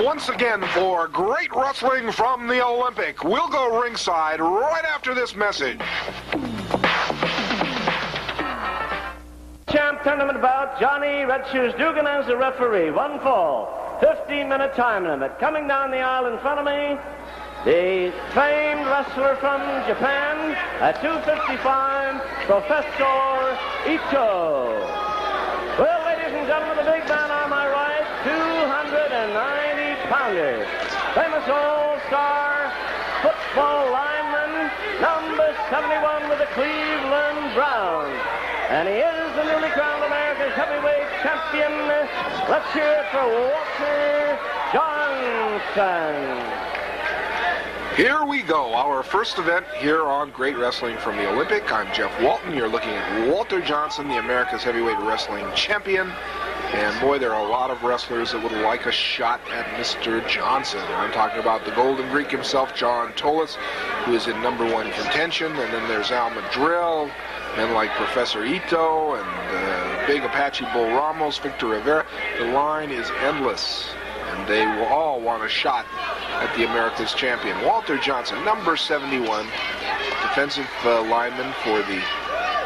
once again for great wrestling from the Olympic. We'll go ringside right after this message. Champ tournament bout, Johnny Red Shoes Dugan as the referee. One fall, 15-minute time limit. Coming down the aisle in front of me, the famed wrestler from Japan at 255, Professor Ito. Well, ladies and gentlemen, the big man on my right, 290-pounder. Famous all-star football lineman, number 71 with the Cleveland Browns. And he is the newly crowned America's heavyweight champion. Let's hear it for Walter Johnson. Here we go, our first event here on Great Wrestling from the Olympic. I'm Jeff Walton. You're looking at Walter Johnson, the America's heavyweight wrestling champion. And boy, there are a lot of wrestlers that would like a shot at Mr. Johnson. I'm talking about the Golden Greek himself, John Tolis, who is in #1 contention. And then there's Al Madrill, men like Professor Ito, and Big Apache Bull Ramos, Victor Rivera. The line is endless, and they will all want a shot at the America's champion. Walter Johnson, number 71, defensive lineman for the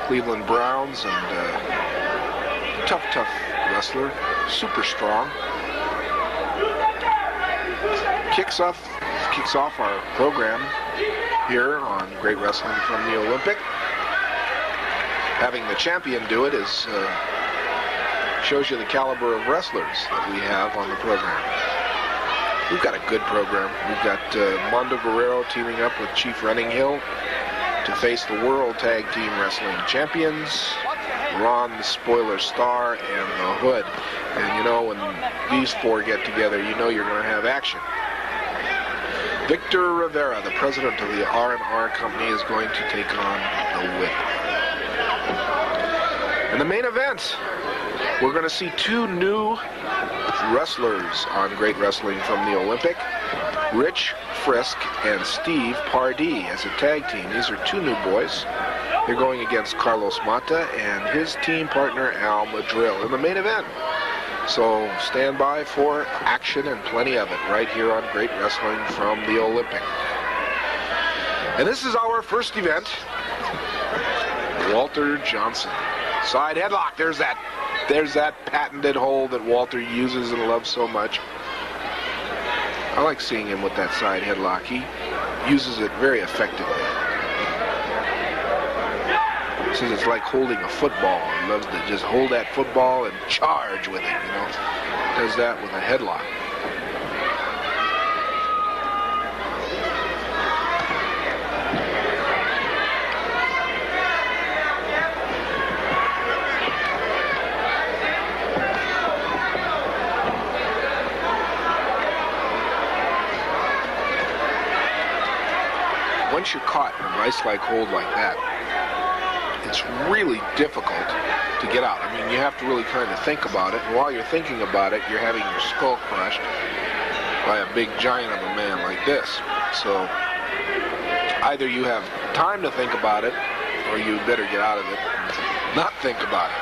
Cleveland Browns, and tough wrestler, super strong. Kicks off our program here on Great Wrestling from the Olympic. Having the champion do it is shows you the caliber of wrestlers that we have on the program. We've got a good program. We've got Mondo Guerrero teaming up with Chief Renninghil to face the World Tag Team Wrestling Champions, Ron the Spoiler Star, and the Hood. And you know, when these four get together, you know you're going to have action. Victor Rivera, the president of the R&R Company, is going to take on the Whip. In the main event, we're going to see two new wrestlers on Great Wrestling from the Olympic. Rich Frisk and Steve Pardee as a tag team. These are two new boys. They're going against Carlos Mata and his team partner Al Madrill in the main event. So stand by for action and plenty of it right here on Great Wrestling from the Olympic. And this is our first event. Walter Johnson. Side headlock. There's that patented hold that Walter uses and loves so much. I like seeing him with that side headlock. He uses it very effectively. He says it's like holding a football. He loves to just hold that football and charge with it, you know. Does that with a headlock. Once you're caught in a vice-like hold like that, it's really difficult to get out. I mean, you have to really kind of think about it, and while you're thinking about it, you're having your skull crushed by a big giant of a man like this. So either you have time to think about it, or you better get out of it and not think about it.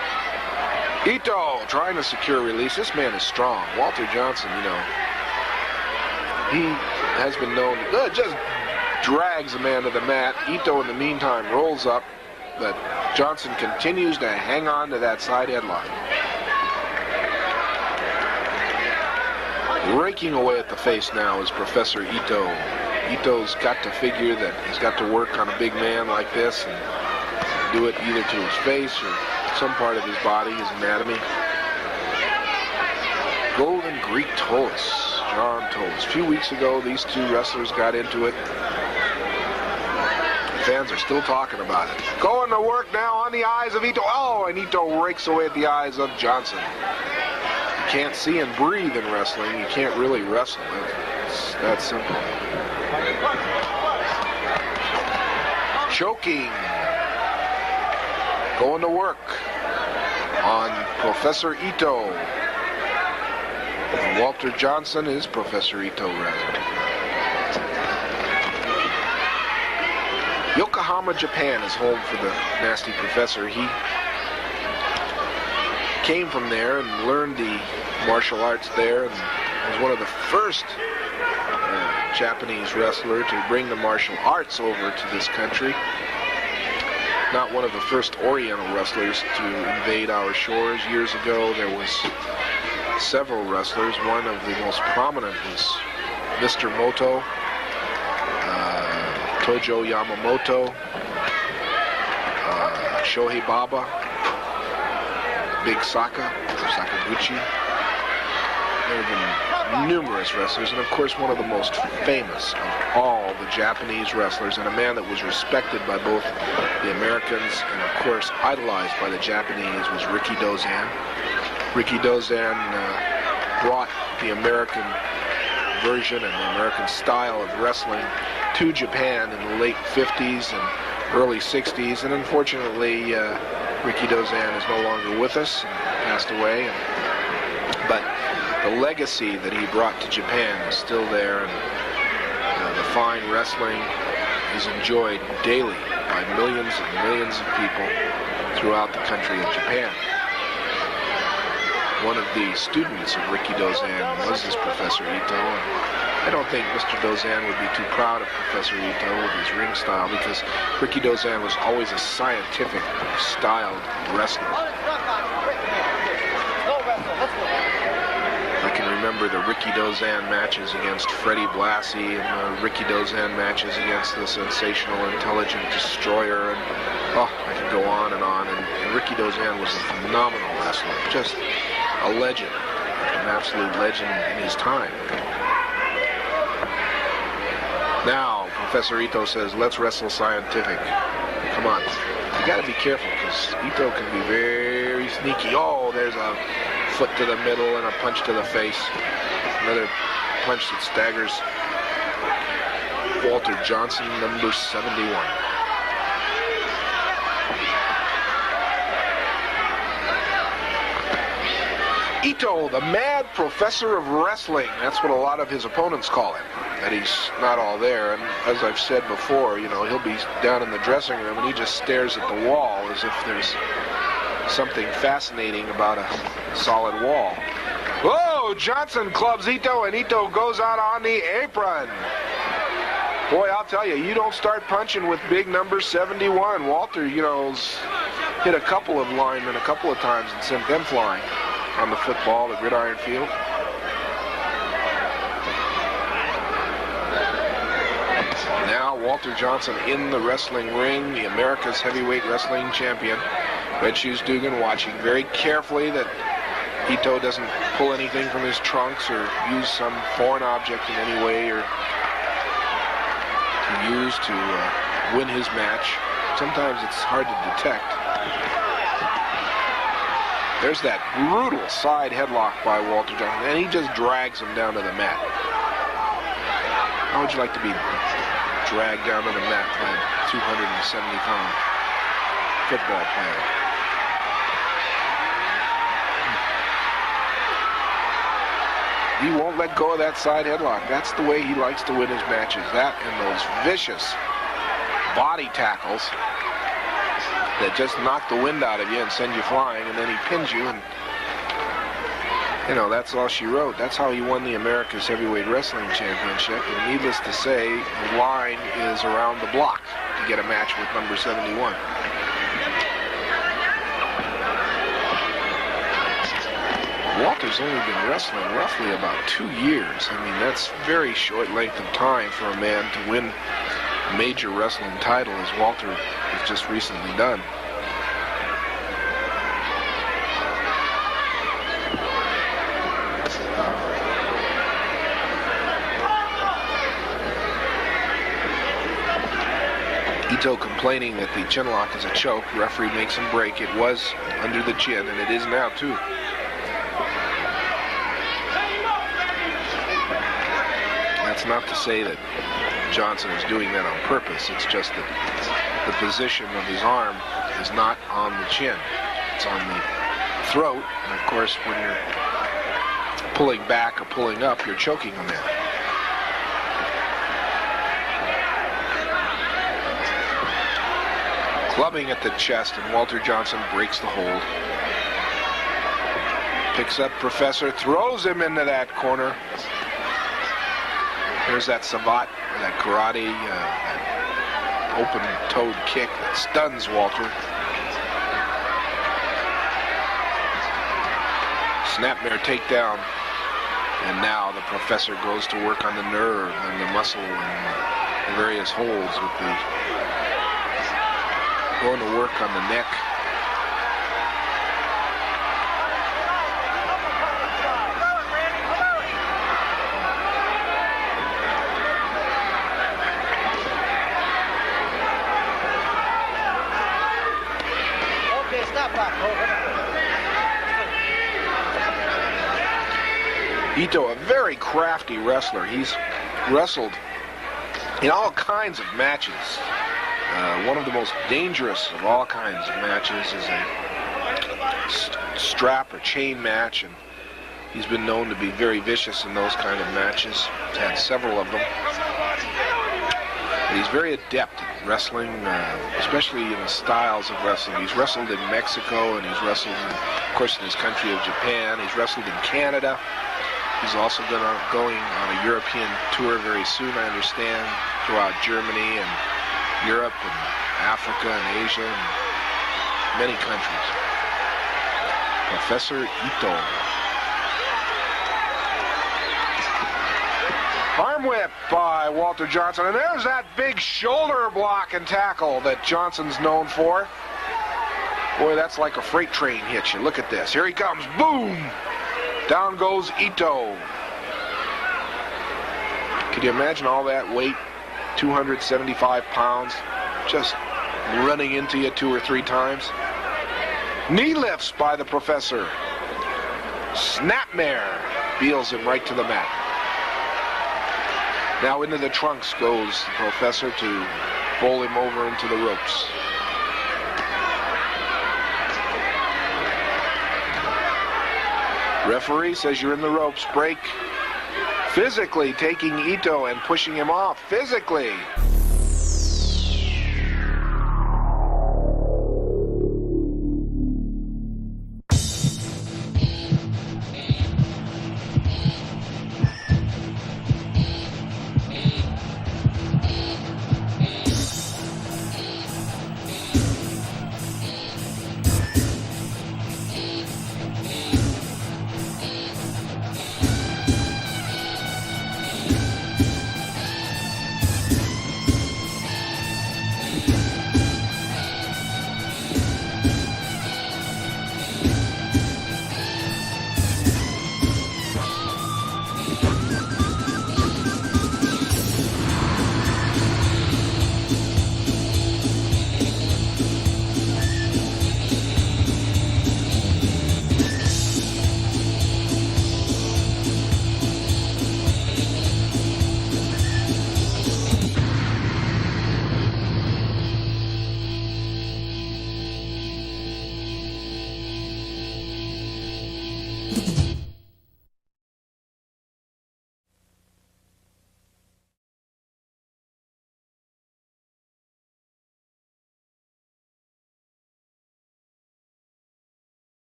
Ito trying to secure release. This man is strong. Walter Johnson, you know, he has been known to just drags the man to the mat. Ito, in the meantime, rolls up, but Johnson continues to hang on to that side headlock. Raking away at the face now is Professor Ito. Ito's got to figure that he's got to work on a big man like this and do it either to his face or some part of his body, his anatomy. Golden Greek Tolis, John Tolis. A few weeks ago, these two wrestlers got into it. Fans are still talking about it. Going to work now on the eyes of Ito. Oh, and Ito rakes away at the eyes of Johnson. You can't see and breathe in wrestling. You can't really wrestle. It's that simple. Choking. Going to work on Professor Ito. And Walter Johnson is Professor Ito, rather. Yokohama, Japan is home for the Nasty Professor. He came from there and learned the martial arts there and was one of the first Japanese wrestler to bring the martial arts over to this country. Not one of the first Oriental wrestlers to invade our shores. Years ago, there was several wrestlers. One of the most prominent was Mr. Moto, Tojo Yamamoto, Shohei Baba, Big Sakaguchi. There have been numerous wrestlers, and of course one of the most famous of all the Japanese wrestlers, and a man that was respected by both the Americans and of course idolized by the Japanese, was Riki Dozan. Riki Dozan brought the American version and the American style of wrestling to Japan in the late 50s and early 60s, and unfortunately Riki Dozan is no longer with us and passed away, but the legacy that he brought to Japan is still there, and the fine wrestling is enjoyed daily by millions and millions of people throughout the country of Japan. One of the students of Riki Dozan was this Professor Ito, and I don't think Mr. Dozan would be too proud of Professor Ito with his ring style, because Riki Dozan was always a scientific styled wrestler. I can remember the Riki Dozan matches against Freddie Blassie and the Riki Dozan matches against the Sensational Intelligent Destroyer, and I can go on, and Riki Dozan was a phenomenal wrestler, just a legend, an absolute legend in his time. Now, Professor Ito says, let's wrestle scientific. Come on. You got to be careful, because Ito can be very sneaky. Oh, there's a foot to the middle and a punch to the face. Another punch that staggers Walter Johnson, number 71. Ito, the mad professor of wrestling. That's what a lot of his opponents call him. That he's not all there. And as I've said before, he'll be down in the dressing room and he just stares at the wall as if there's something fascinating about a solid wall. Whoa! Johnson clubs Ito, and Ito goes out on the apron. Boy, I'll tell you, you don't start punching with big number 71. Walter, hit a couple of linemen a couple of times and sent them flying on the football, the gridiron field. Now Walter Johnson in the wrestling ring, the America's heavyweight wrestling champion. Red Shoes Dugan watching very carefully that Ito doesn't pull anything from his trunks or use some foreign object in any way or to use to win his match. Sometimes it's hard to detect. There's that brutal side headlock by Walter Johnson, and he just drags him down to the mat. How would you like to be dragged down to the mat by a 270-pound football player? He won't let go of that side headlock. That's the way he likes to win his matches. That and those vicious body tackles that just knock the wind out of you and send you flying, and then he pins you, and that's all she wrote. That's how he won the America's Heavyweight Wrestling Championship, and needless to say, the line is around the block to get a match with number 71. Walter's only been wrestling roughly about 2 years. I mean, that's very short length of time for a man to win a major wrestling title, as Walter has just recently done. Ito complaining that the chin lock is a choke. Referee makes him break. It was under the chin, and it is now too. That's not to say that Johnson is doing that on purpose. It's just that the position of his arm is not on the chin. It's on the throat. And of course, when you're pulling back or pulling up, you're choking on that. Clubbing at the chest, and Walter Johnson breaks the hold. Picks up Professor, throws him into that corner. There's that sabat, that karate, that open-toed kick that stuns Walter. Snapmare takedown. And now the Professor goes to work on the nerve and the muscle and the various holes with the going to work on the neck. Okay, stop back. Ito, a very crafty wrestler. He's wrestled in all kinds of matches. One of the most dangerous of all kinds of matches is a strap or chain match, and he's been known to be very vicious in those kind of matches. He's had several of them. But he's very adept at wrestling, especially in the styles of wrestling. He's wrestled in Mexico, and he's wrestled, of course, in his country of Japan. He's wrestled in Canada. He's also going on a European tour very soon, I understand, throughout Germany and Europe and Africa and Asia and many countries. Professor Ito. Arm whip by Walter Johnson, and there's that big shoulder block and tackle that Johnson's known for. Boy, that's like a freight train hit you. Look at this. Here he comes. Boom! Down goes Ito. Can you imagine all that weight, 275 pounds, just running into you 2 or 3 times? Knee lifts by the Professor. Snapmare beals him right to the mat. Now into the trunks goes the Professor to bowl him over into the ropes. Referee says you're in the ropes. Break. Physically taking Ito and pushing him off. Physically.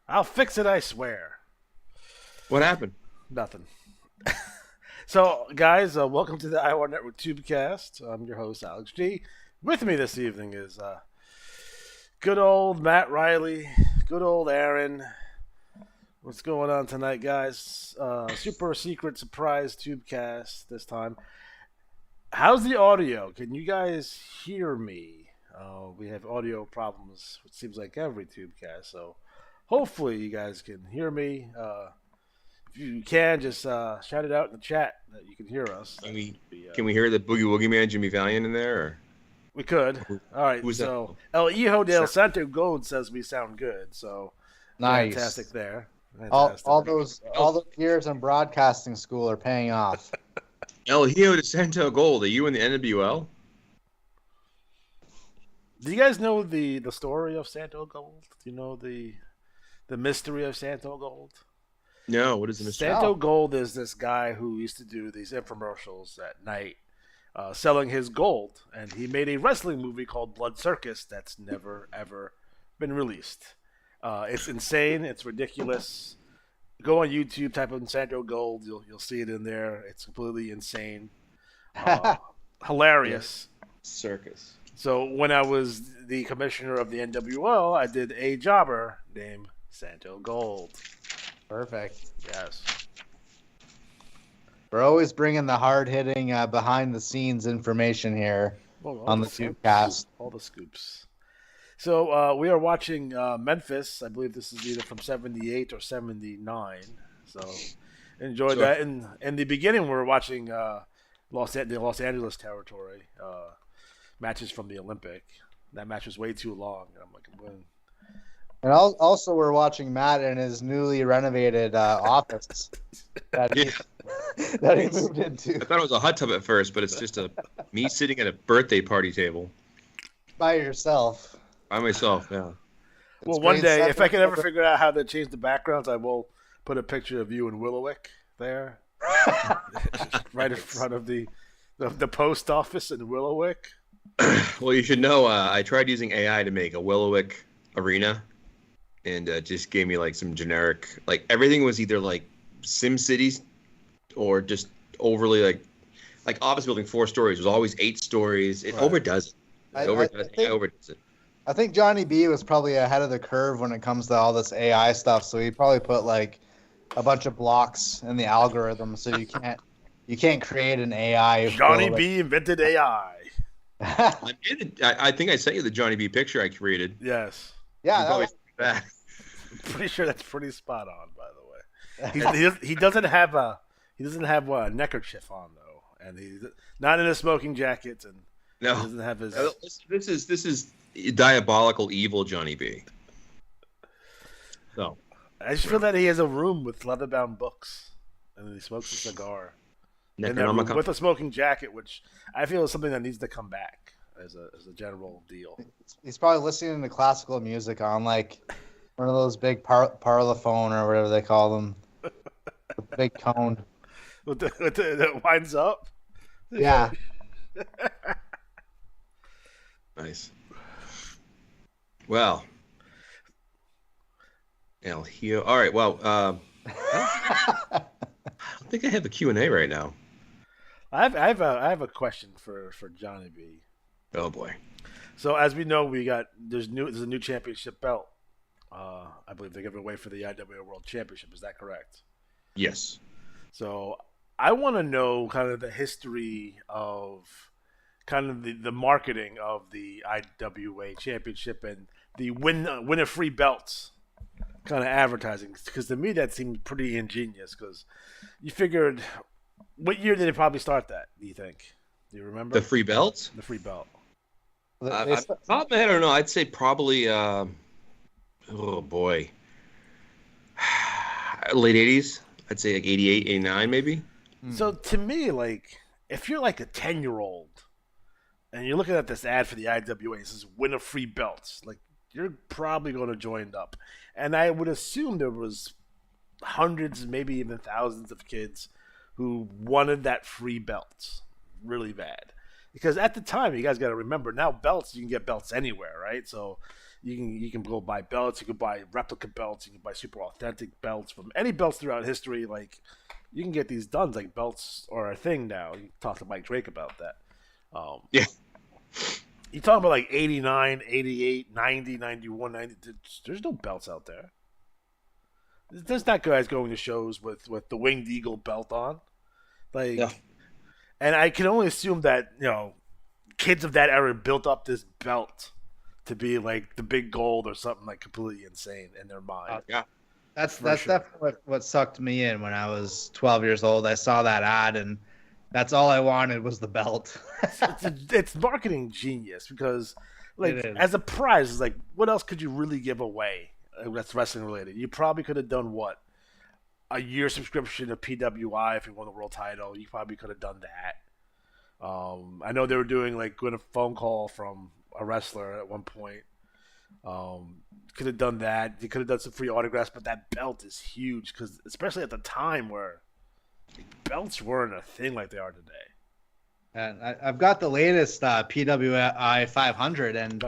I'll fix it, I swear. What happened? Nothing. So, guys, welcome to the Iwar Network Tubecast. I'm your host, Alex G. With me this evening is good old Matt Riley, good old Aaron. What's going on tonight, guys? Super secret surprise Tubecast this time. How's the audio? Can you guys hear me? We have audio problems, it seems like every Tubecast, so hopefully you guys can hear me. If you can, just shout it out in the chat that you can hear us. Can we hear the Boogie Woogie Man Jimmy Valiant in there? Or? We could. All right. Who's so El Hijo del Santo Gold says we sound good. So Nice. Fantastic there. Fantastic. All those years in broadcasting school are paying off. El Hijo de Santo Gold. Are you in the NWL? Do you guys know the story of Santo Gold? Do you know the mystery of Santo Gold? No, what is the mystery? Santo Gold is this guy who used to do these infomercials at night, selling his gold, and he made a wrestling movie called Blood Circus that's never ever been released. It's insane. It's ridiculous. Go on YouTube, type in Santo Gold. You'll see it in there. It's completely insane, hilarious. Circus. So when I was the commissioner of the NWO, I did a jobber named Santo Gold. Perfect. Yes. We're always bringing the hard-hitting, behind-the-scenes information here on the Tubecast. All the scoops. So we are watching Memphis. I believe this is either from 78 or 79. So enjoyed that. In the beginning, we were watching the Los Angeles territory matches from the Olympic. That match was way too long. I'm like, And also, we're watching Matt in his newly renovated office that he moved into. I thought it was a hot tub at first, but it's just me sitting at a birthday party table By yourself. by myself. Yeah. well, one day, if I can ever figure out how to change the backgrounds, I will put a picture of you in Willowick there, right in front of the post office in Willowick. Well, you should know. I tried using AI to make a Willowick arena, and just gave me like some generic. Like everything was either like Sim Cities, or just overly like office building 4 stories was always 8 stories. It overdoes it. It overdoes it. I think Johnny B was probably ahead of the curve when it comes to all this AI stuff. So he probably put like a bunch of blocks in the algorithm, so you can't create an AI. Johnny B invented AI. I think I sent you the Johnny B picture I created. Yes. Yeah, that. I'm pretty sure that's pretty spot on. By the way, he doesn't have a neckerchief on though, and he's not in a smoking jacket, and No, he doesn't have his. This is diabolical evil Johnny B. So I just feel that he has a room with leather-bound books, and he smokes a cigar. In that room, with a smoking jacket, which I feel is something that needs to come back as a general deal. He's probably listening to classical music on like one of those big parlophone or whatever they call them, the big cone. That winds up. Yeah. Nice. Well, El Hio. All right. Well, I don't think I have a Q&A right now. I have a question for Johnny B. Oh boy. So as we know, there's a new championship belt. I believe they're giving away for the IWA World Championship. Is that correct? Yes. So I want to know kind of the history of kind of the marketing of the IWA Championship and the win a free belts kind of advertising, because to me that seemed pretty ingenious, because you figured, what year did they probably start that, do you think? Do you remember? The free belts? The free belt. Top of my head, I don't know. I'd say probably, oh boy, late 80s. I'd say like 88, 89 maybe. So to me, like, if you're like a 10-year-old and you're looking at this ad for the IWA, it says win a free belts, like, you're probably going to join up. And I would assume there was hundreds, maybe even thousands of kids who wanted that free belt really bad. Because at the time, you guys got to remember, now belts, you can get belts anywhere, right? So you can go buy belts, you can buy replica belts, you can buy super authentic belts from any belts throughout history. Like, you can get these done. Like, belts are a thing now. You talk to Mike Drake about that. Yeah. You talk about like 89, 88, 90, 91, 90. There's no belts out there. There's not guys going to shows with the Winged Eagle belt on. Like, yeah. And I can only assume that, kids of that era built up this belt to be like the big gold or something like completely insane in their mind. Yeah. That's definitely what sucked me in when I was 12 years old. I saw that ad, and that's all I wanted was the belt. it's marketing genius, because, like, as a prize, it's like, what else could you really give away that's wrestling related? You probably could have done a year subscription to PWI if you won the world title. You probably could have done that. I know they were doing like a phone call from a wrestler at one point. Could have done that. They could have done some free autographs, but that belt is huge because, especially at the time where belts weren't a thing like they are today. And I've got the latest PWI 500, and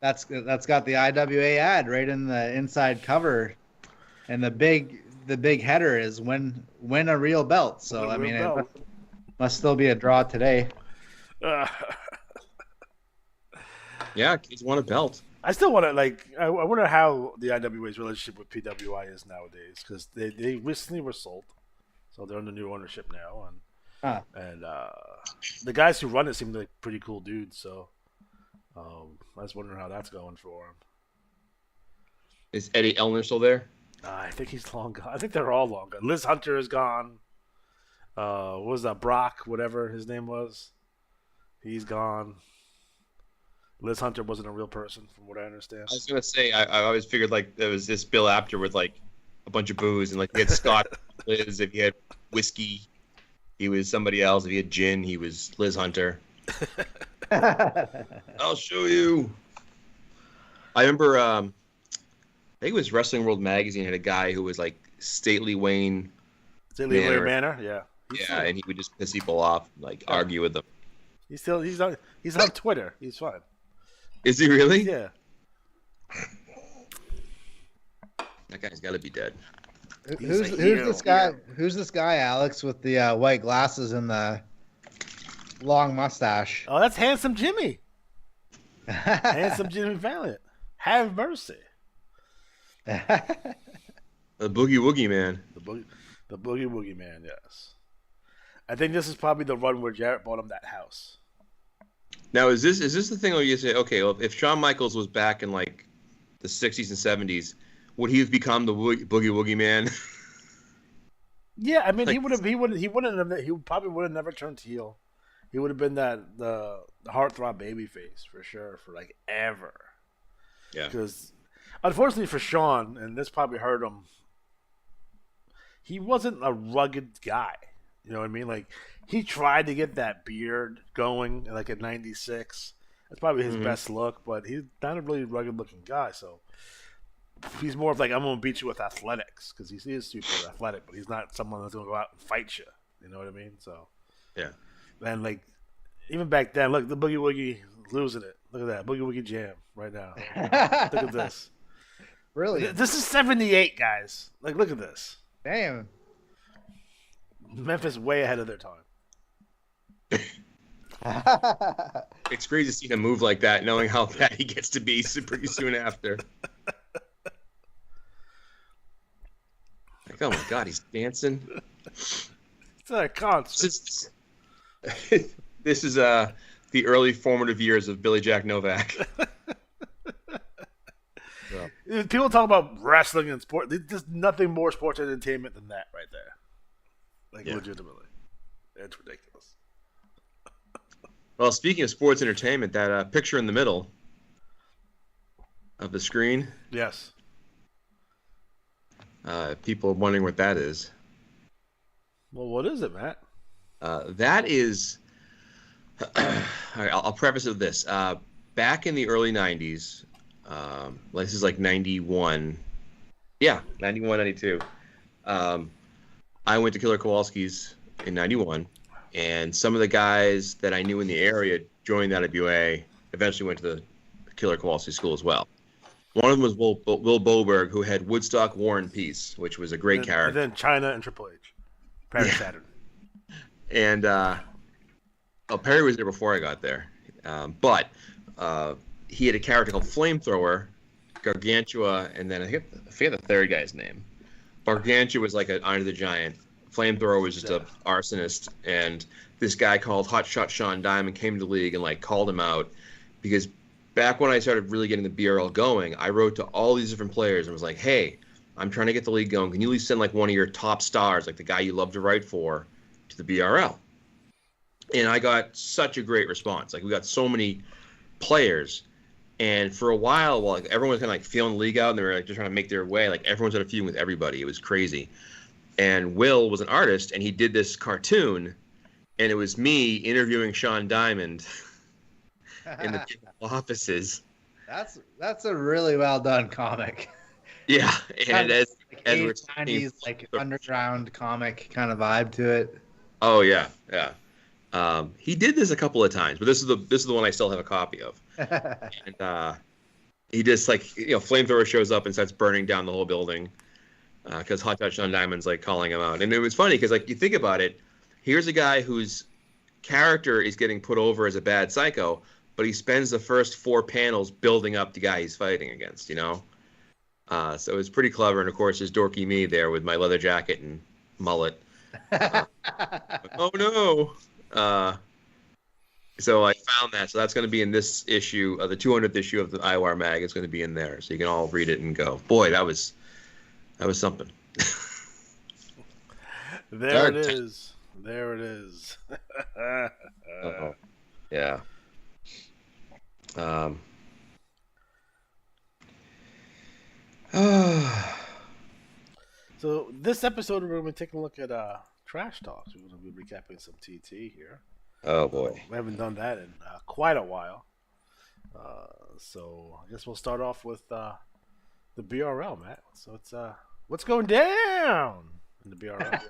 that's got the IWA ad right in the inside cover, and the big header is win a real belt. So I mean, it must still be a draw today. Yeah, kids want a belt. I still want to I wonder how the IWA's relationship with PWI is nowadays because they recently were sold, so they're under new ownership now, and the guys who run it seem like pretty cool dudes. So I was wondering how that's going for him. Is Eddie Elner still there? I think he's long gone. I think they're all long gone. Liz Hunter is gone. What was that? Brock, whatever his name was, he's gone. Liz Hunter wasn't a real person, from what I understand. I was gonna say I always figured like there was this Bill Apter with like a bunch of booze, and like he had Scott, Liz. If he had whiskey, he was somebody else. If he had gin, he was Liz Hunter. I'll show you. I remember, I think it was Wrestling World Magazine had a guy who was like Stately Wayne. Stately Wayne Manor, yeah. And he would just piss people off, like argue with them. He's on Twitter. He's fine. Is he really? Yeah. That guy's got to be dead. Who's this guy? Who's this guy, Alex, with the white glasses and the long mustache? Oh, that's Handsome Jimmy. Handsome Jimmy Valiant. Have mercy. The Boogie Woogie Man. The Boogie Woogie Man. Yes. I think this is probably the run where Jarrett bought him that house. Now, is this the thing where you say, okay, well, if Shawn Michaels was back in like the 60s and 70s, would he have become the Boogie Woogie Man? Yeah, I mean, like, he probably would have never turned heel. He would have been the heartthrob babyface for sure for like ever. Yeah. Because unfortunately for Shawn, and this probably hurt him, he wasn't a rugged guy. You know what I mean? Like, he tried to get that beard going, like at 96. That's probably his best look, but he's not a really rugged-looking guy. So he's more of like, I'm going to beat you with athletics, because he is super athletic, but he's not someone that's going to go out and fight you. You know what I mean? So yeah. And like, even back then, look, the Boogie Woogie losing it. Look at that Boogie Woogie jam right now. Look at this. Really? This is 78, guys. Like, look at this. Damn. Memphis way ahead of their time. It's crazy to see him move like that, knowing how bad he gets to be pretty soon after. Like, oh my God, he's dancing. It's a concert. This is the early formative years of Billy Jack Novak. So. People talk about wrestling and sport. There's nothing more sports entertainment than that right there. Like, legitimately. It's ridiculous. Well, speaking of sports entertainment, that picture in the middle of the screen. Yes. People are wondering what that is. Well, what is it, Matt? That is... All right, I'll preface it with this. Back in the early 90s, this is like 91. Yeah, 91, 92. I went to Killer Kowalski's in 91, and some of the guys that I knew in the area joined the IWA, eventually went to the Killer Kowalski school as well. One of them was Will Boberg, who had Woodstock War and Peace, which was a great character. And then China and Triple H. Perry Saturn. And Perry was there before I got there. But he had a character called Flamethrower, Gargantua, and then I forget the third guy's name. Gargantua was like an Andre the Giant. Flamethrower was just an arsonist, and this guy called Hotshot Sean Diamond came to the league and like called him out because back when I started really getting the BRL going, I wrote to all these different players and was like, "Hey, I'm trying to get the league going. Can you at least send like one of your top stars, like the guy you love to write for, to the BRL?" And I got such a great response. Like, we got so many players. And for a while like everyone was kind of like feeling the league out and they were like just trying to make their way, like everyone started feuding with everybody. It was crazy. And Will was an artist, and he did this cartoon, and it was me interviewing Sean Diamond in the offices. That's a really well done comic. Yeah, and as we're 90s like underground comic kind of vibe to it. Oh yeah. He did this a couple of times, but this is the one I still have a copy of. And he just flamethrower shows up and starts burning down the whole building because Hot Touch on Diamond's like calling him out. And it was funny because like you think about it, here's a guy whose character is getting put over as a bad psycho, but he spends the first 4 panels building up the guy he's fighting against, So it's pretty clever. And of course, there's dorky me there with my leather jacket and mullet. Oh no. So I found that. So that's going to be in this issue, the 200th issue of the Iwar mag. It's going to be in there, so you can all read it and go, boy, that was something. There it is. There it is. Uh-oh. Yeah. So this episode, we're going to be taking a look at Trash Talks. We're going to be recapping some TT here. Oh boy, we haven't done that in quite a while. So I guess we'll start off with the BRL, Matt. So it's what's going down in the BRL?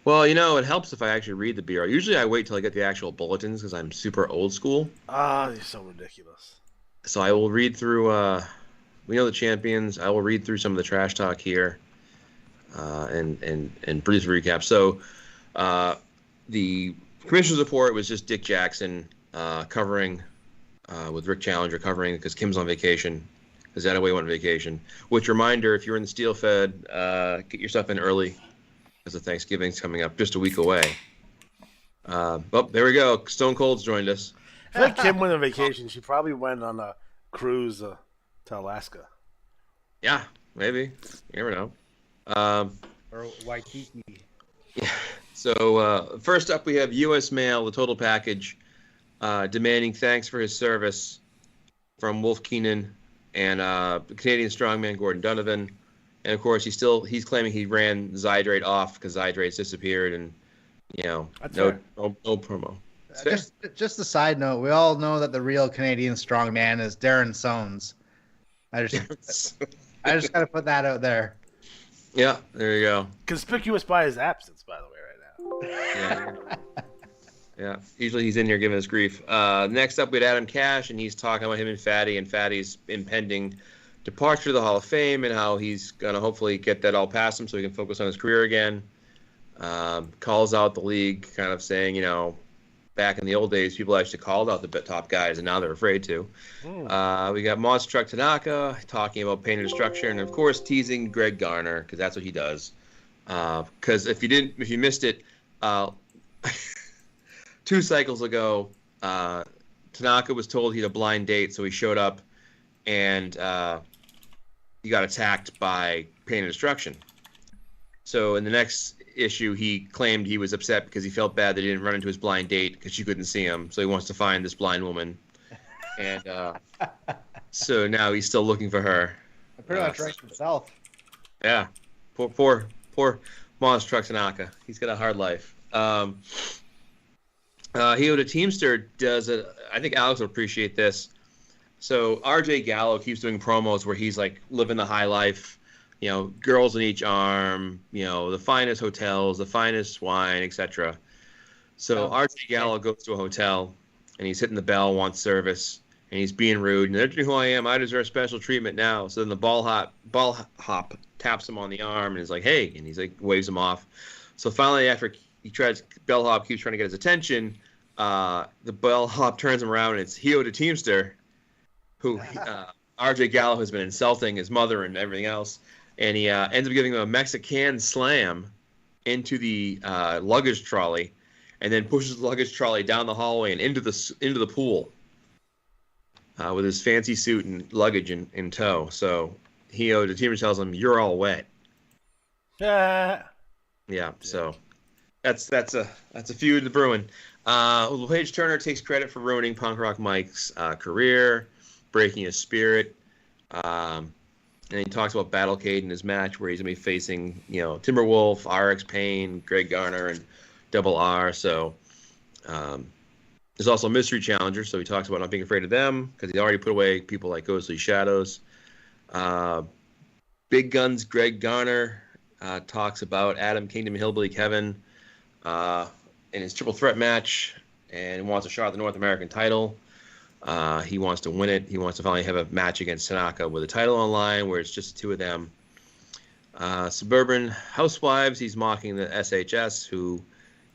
Well, it helps if I actually read the BRL. Usually, I wait till I get the actual bulletins because I'm super old school. You're so ridiculous. So I will read through. We know the champions. I will read through some of the trash talk here, and brief recap. So, the commissioner's report was just Dick Jackson covering with Rick Challenger covering because Kim's on vacation. Because Attaway went on vacation. Which reminder, if you're in the Steel Fed, get your stuff in early. Because the Thanksgiving's coming up just a week away. There we go. Stone Cold's joined us. I think Kim went on vacation. She probably went on a cruise to Alaska. Yeah, maybe. You never know. Or Waikiki. Yeah. So first up, we have U.S. Mail, the total package, demanding thanks for his service from Wolf Keenan and Canadian strongman Gordon Donovan. And of course, he's claiming he ran Zydrate off because Zydrate's disappeared, and no promo. Just a side note, we all know that the real Canadian strongman is Darren Soanes. I just got to put that out there. Yeah, there you go. Conspicuous by his absence, by the way, right now. Yeah. Usually he's in here giving us grief. Next up, we had Adam Cash, and he's talking about him and Fatty's impending departure to the Hall of Fame and how he's going to hopefully get that all past him so he can focus on his career again. Calls out the league, kind of saying, back in the old days, people actually called out the top guys, and now they're afraid to. We got Monster Truck Tanaka talking about Pain and Destruction, and of course teasing Greg Garner because that's what he does. Because if you missed it, 2 cycles ago, Tanaka was told he had a blind date, so he showed up, and he got attacked by Pain and Destruction. So in the next issue, he claimed he was upset because he felt bad that he didn't run into his blind date because she couldn't see him. So he wants to find this blind woman. And so now he's still looking for her. Pretty much writes himself. Yeah. Poor Monster Truck Tanaka. He's got a hard life. Hio the Teamster does it. I think Alex will appreciate this. So RJ Gallo keeps doing promos where he's like living the high life. Girls in each arm, the finest hotels, the finest wine, etc. So RJ Gallo goes to a hotel, and he's hitting the bell, wants service, and he's being rude. And they're who I am. I deserve special treatment now. So then the ball hop taps him on the arm and is like, hey, and he's like waves him off. So finally, after bellhop keeps trying to get his attention, the bellhop turns him around, and it's Hio the Teamster, who RJ Gallo has been insulting his mother and everything else. And he ends up giving him a Mexican slam into the luggage trolley, and then pushes the luggage trolley down the hallway and into the pool with his fancy suit and luggage in tow. So the team tells him, "You're all wet." Yeah. So that's a feud in the brewing. LePage Turner takes credit for ruining Punk Rock Mike's career, breaking his spirit. And he talks about Battlecade in his match where he's going to be facing, Timberwolf, RX Payne, Greg Garner, and Double R. So There's also a mystery challenger, so he talks about not being afraid of them because he already put away people like Ghostly Shadows. Big Guns Greg Garner talks about Adam Kingdom Hillbilly Kevin in his triple threat match, and he wants a shot at the North American title. He wants to win it. He wants to finally have a match against Tanaka with a title on line where it's just the two of them. Suburban Housewives, he's mocking the SHS, who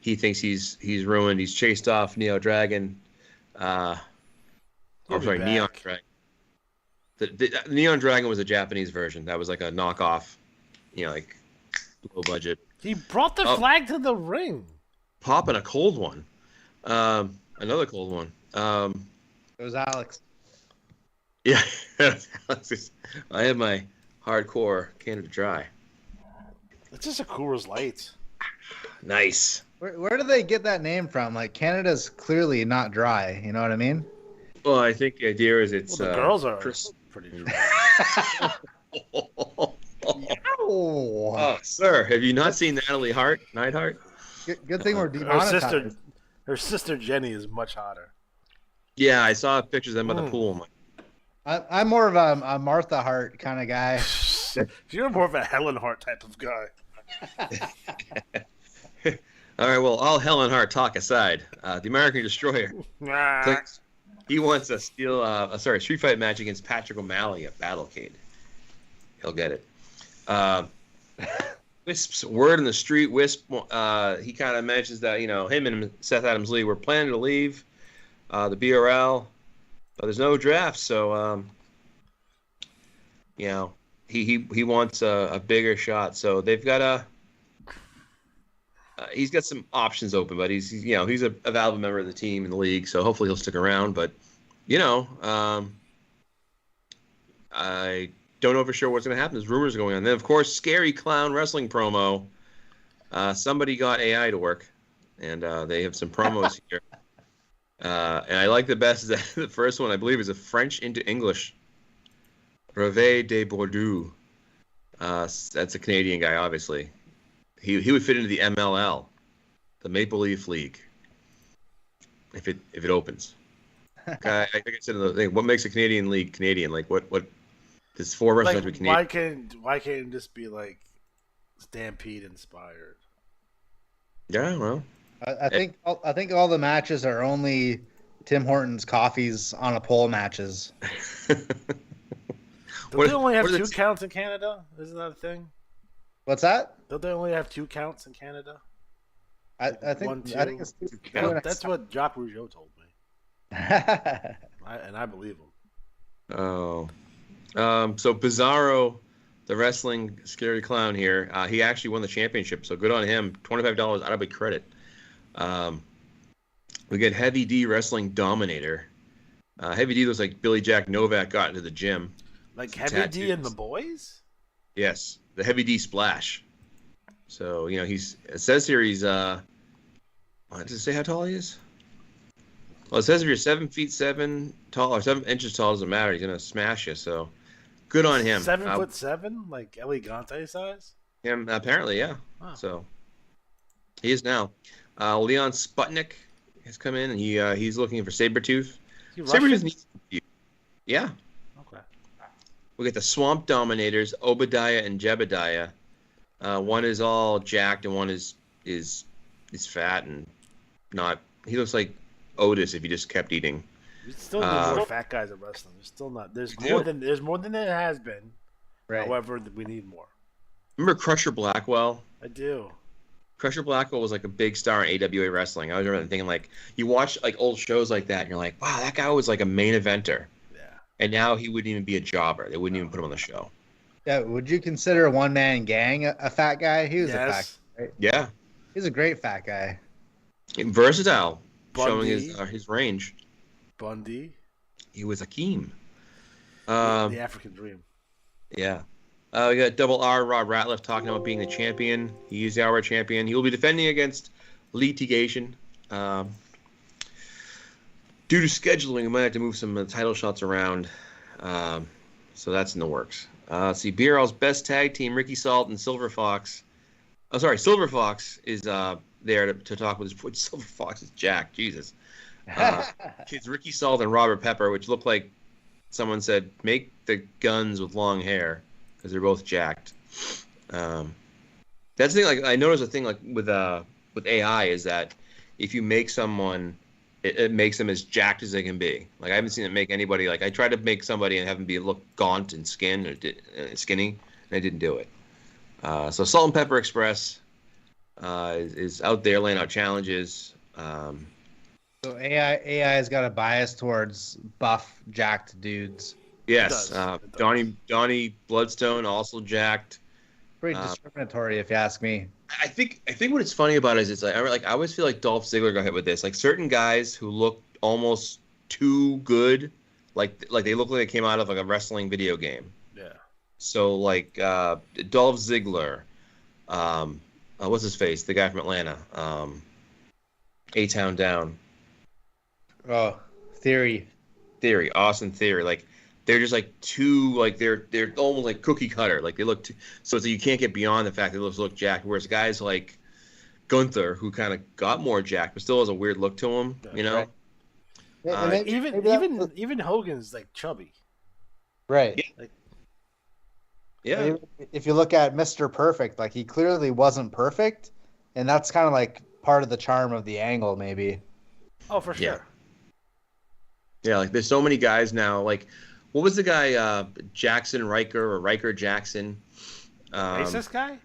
he thinks he's ruined. He's chased off Neo Dragon. Neon Dragon. The Neon Dragon was a Japanese version. That was like a knockoff, like low budget. He brought the flag to the ring. Popping a cold one. Another cold one. It was Alex. Yeah, I have my hardcore Canada Dry. It's just a Coors Light. Nice. Where do they get that name from? Like, Canada's clearly not dry. You know what I mean? Well, I think the idea is it's the girls are pretty dry. Oh, sir, have you not seen Natalie Neidhart? Good thing we're demonetized. Her sister Jenny is much hotter. Yeah, I saw pictures of them at the pool. I'm more of a Martha Hart kind of guy. You're more of a Helen Hart type of guy. All right, well, all Helen Hart talk aside, the American Destroyer. He wants a street fight match against Patrick O'Malley at Battlecade. He'll get it. Wisp's word in the street. Wisp, he kind of mentions that him and Seth Adams Lee were planning to leave the BRL, but there's no draft, so he wants a bigger shot. So they've got he's got some options open, but he's a valuable member of the team in the league, so hopefully he'll stick around. But I don't know for sure what's going to happen. There's rumors going on. Then, of course, Scary Clown Wrestling promo. Somebody got AI to work, and they have some promos here. And I like the best is that the first one, I believe, is a French into English. Brevet de Bordeaux. That's a Canadian guy, obviously. He would fit into the MLL, the Maple Leaf League, if it opens. Like I said in the thing, what makes a Canadian league Canadian? Like what? There's 4 wrestlers to be Canadian. Why can't it just be like Stampede inspired? Yeah, well, I think all the matches are only Tim Hortons coffees on a pole matches. Don't they only have 2 counts in Canada? Isn't that a thing? What's that? Don't they only have 2 counts in Canada? I think it's 2 counts. That's what Jacques Rougeau told me. And I believe him. Oh. So Bizarro, the wrestling scary clown here, he actually won the championship, so good on him. $25 out of a credit. We get Heavy D Wrestling Dominator. Heavy D looks like Billy Jack Novak got into the gym. Like Heavy D and the boys? Yes, the Heavy D Splash. So, it says here he's, does it say how tall he is? Well, it says if you're 7'7" tall or 7 inches tall, doesn't matter. He's going to smash you, so good on him. 7'7", like Elegante size? Him, apparently, yeah. Wow. So he is now. Leon Sputnik has come in, and he's looking for Sabretooth. Sabretooth needs to. Yeah. Okay. We get the Swamp Dominators, Obadiah and Jebediah. One is all jacked, and one is fat and not. He looks like Otis if he just kept eating. We still need more fat guys in wrestling. There's still not. There's more than there has been. Right. However, we need more. Remember Crusher Blackwell? I do. Crusher Blackwell was like a big star in AWA wrestling. I was remember thinking like you watch like old shows like that, and you're like, wow, that guy was like a main eventer. Yeah. And now he wouldn't even be a jobber. They wouldn't even put him on the show. Yeah. Would you consider a one-man gang a fat guy? He was a fat guy. Right? Yeah. He's a great fat guy. Versatile. Bundy. Showing his range. Bundy. He was Akeem. The African Dream. Yeah. We got Double R Rob Ratliff talking about being the champion. He is our champion. He will be defending against litigation. Due to scheduling, we might have to move some title shots around. So that's in the works. See, BRL's best tag team, Ricky Salt and Silver Fox. Silver Fox is there to talk with Silver Fox is Jack. Jesus. Kids Ricky Salt and Robert Pepper, which looked like someone said, make the guns with long hair because they're both jacked. That's the thing. Like I noticed a thing like with AI is that if you make someone, it makes them as jacked as they can be. Like I haven't seen it make anybody like I tried to make somebody and have them be look gaunt and skinny, and I didn't do it. So Salt and Pepper Express is out there laying out challenges. So AI has got a bias towards buff, jacked dudes. Yes, It does. Donnie Bloodstone also jacked. Pretty discriminatory, if you ask me. I think what it's funny about is it's like I always feel like Dolph Ziggler got hit with this. Like certain guys who look almost too good, like they look like they came out of like a wrestling video game. Yeah. So like Dolph Ziggler, what's his face? The guy from Atlanta, A-Town Down. Oh, Theory. Austin Theory. Like they're just like too like they're almost like cookie cutter. Like they look too, so you can't get beyond the fact they look jacked. Whereas guys like Gunther, who kind of got more jacked but still has a weird look to him, you know. Right. Even Hogan's like chubby. Right. Yeah. If you look at Mr. Perfect, like he clearly wasn't perfect, and that's kind of like part of the charm of the angle, maybe. Oh, for sure. Yeah. Yeah, like there's so many guys now. Like, what was the guy Jackson Riker or Riker Jackson? Racist guy?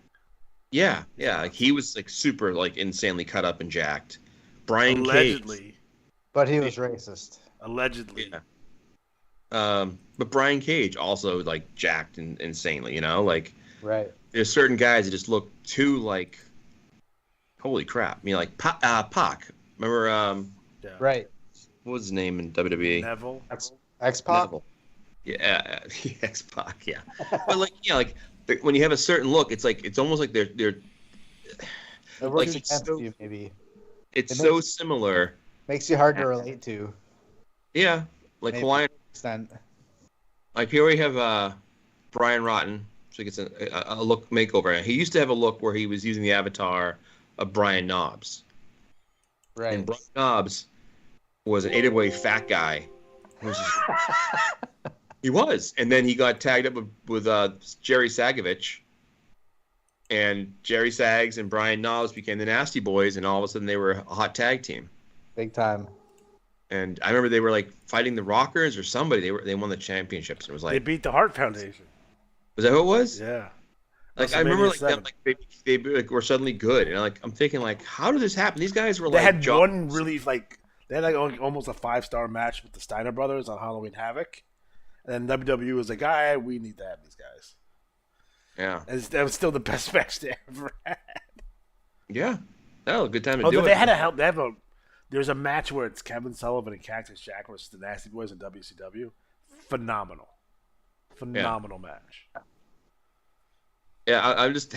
Yeah. Like he was like super like insanely cut up and jacked. Brian Allegedly. Cage. But he was racist. Allegedly. Yeah. But Brian Cage also like jacked and insanely. You know, like Right. there's certain guys that just look too like, holy crap. I mean, like Pac. Remember? Yeah. Right. What was his name in WWE? Neville. X-Pac? Neville. Yeah, X-Pac, yeah. But like, like when you have a certain look, it's like it's almost like they're It like works it's against so, you, maybe. it's It so makes- similar. Makes you hard to relate to. Yeah, like Maybe. Hawaiian. Extent. Like here we have Brian Rotten, so he gets a look makeover. He used to have a look where he was using the avatar of Brian Knobbs, Right. and Brian Knobbs was an 8-way fat guy. He was, and then he got tagged up with Jerry Sagovich, and Jerry Sags and Brian Knobbs became the Nasty Boys, and all of a sudden they were a hot tag team. Big time. And I remember they were like fighting the Rockers or somebody. They won the championships. And it was They like, beat the Hart Foundation. was that who it was? Yeah. Like I remember like WrestleMania them, 7. like they like, were suddenly good, and like I'm thinking like, how did this happen? These guys were They like had one really like they had like almost a 5-star match with the Steiner brothers on Halloween Havoc, and then WWE was like, we need to have these guys." Yeah, And that was still the best match they ever had. yeah. That was a good time to Oh, do they it. had a help. They have a. There's a match where it's Kevin Sullivan and Cactus Jack versus the Nasty Boys in WCW. Phenomenal match. Yeah, I'm just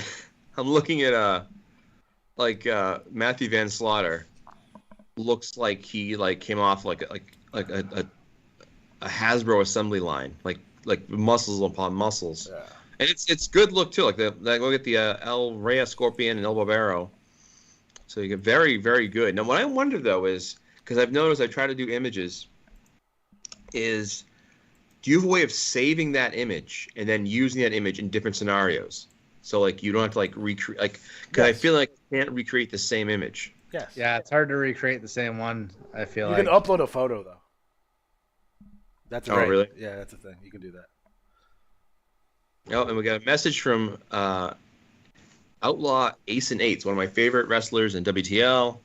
I'm looking at Matthew Van Slaughter looks like he like came off like a Hasbro assembly line, like muscles upon muscles. Yeah. And it's good look too. Like look at the El Rey Scorpion and El Barbero. So you get very, very good. Now what I wonder though is, because I've noticed I try to do images, is do you have a way of saving that image and then using that image in different scenarios? So like you don't have to like recreate, like, because I Yes. feel like I can't recreate the same image. Yes. Yeah, it's hard to recreate the same one, I feel You like. can upload a photo though. That's Oh, great. really? Yeah, that's a thing. You can do that. Oh, and we got a message from Outlaw Ace and Eights, one of my favorite wrestlers in WTL.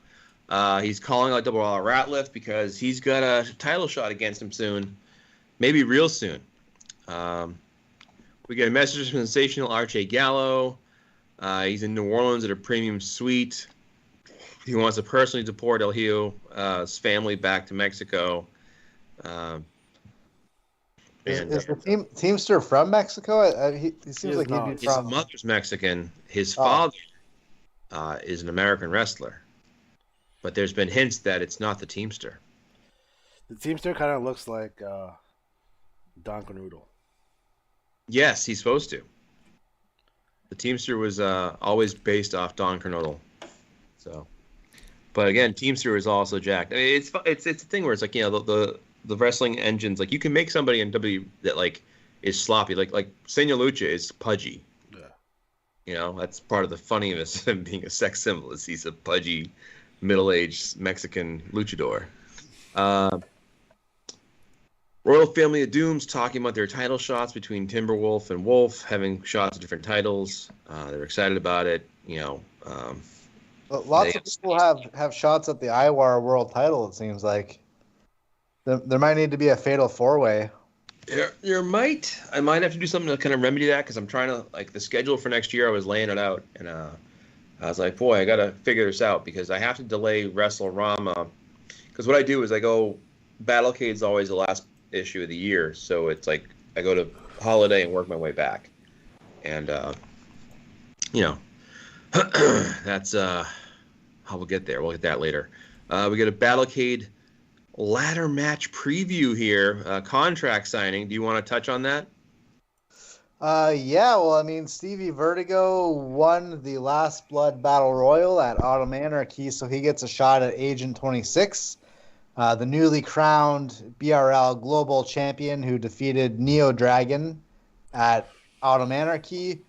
He's calling out Double R Ratliff because he's got a title shot against him soon, maybe real soon. We get a message from sensational RJ Gallo. He's in New Orleans at a premium suite. He wants to personally deport El Hio's family back to Mexico. Is the Teamster from Mexico? He seems like he'd be His from. mother's Mexican. His Oh. father is an American wrestler. But there's been hints that it's not the Teamster. The Teamster kind of looks like Don Canoodle. Yes, he's supposed to. The Teamster was always based off Don Kernodle. So, But again, Teamster is also jacked. I mean, it's a thing where it's like, you know, the wrestling engines, like you can make somebody in W that like is sloppy, like Senor Lucha is pudgy. Yeah. You know, that's part of the funniness of him being a sex symbol is he's a pudgy, middle-aged Mexican luchador. Royal Family of Doom's talking about their title shots between Timberwolf and Wolf, having shots at different titles. They're excited about it. You know, lots of people have shots at the Iwar world title. It seems like there might need to be a fatal 4-way. I might have to do something to kind of remedy that because I'm trying to like the schedule for next year. I was laying it out and I was like, boy, I got to figure this out because I have to delay WrestleRama because what I do is I go Battlecade's always the last issue of the year, so it's like I go to Holiday and work my way back, and you know that's how we'll get there. We'll get that later. We get a Battlecade ladder match preview here, contract signing. Do you want to touch on that? Yeah, well, I mean, Stevie Vertigo won the Last Blood Battle Royal at Autumn Anarchy, so he gets a shot at Agent 26, the newly crowned BRL Global Champion who defeated Neo Dragon at Autumn Anarchy.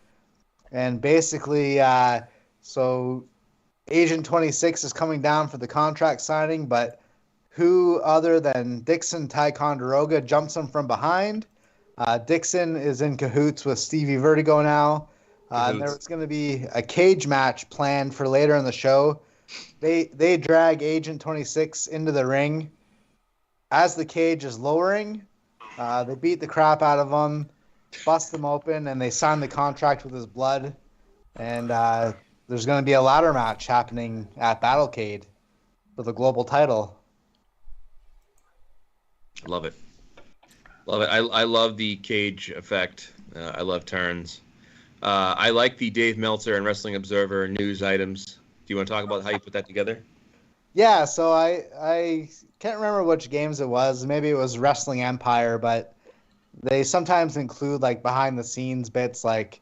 And basically, so Agent 26 is coming down for the contract signing, but who other than Dixon Ticonderoga jumps him from behind? Dixon is in cahoots with Stevie Vertigo now. There's going to be a cage match planned for later in the show. They drag Agent 26 into the ring. As the cage is lowering, they beat the crap out of him, bust him open, and they sign the contract with his blood. And there's going to be a ladder match happening at Battlecade for the global title. Love it. Love it. I love the cage effect. I love turns. I like the Dave Meltzer and Wrestling Observer news items. Do you want to talk about how you put that together? Yeah, so I can't remember which games it was. Maybe it was Wrestling Empire, but they sometimes include like behind the scenes bits like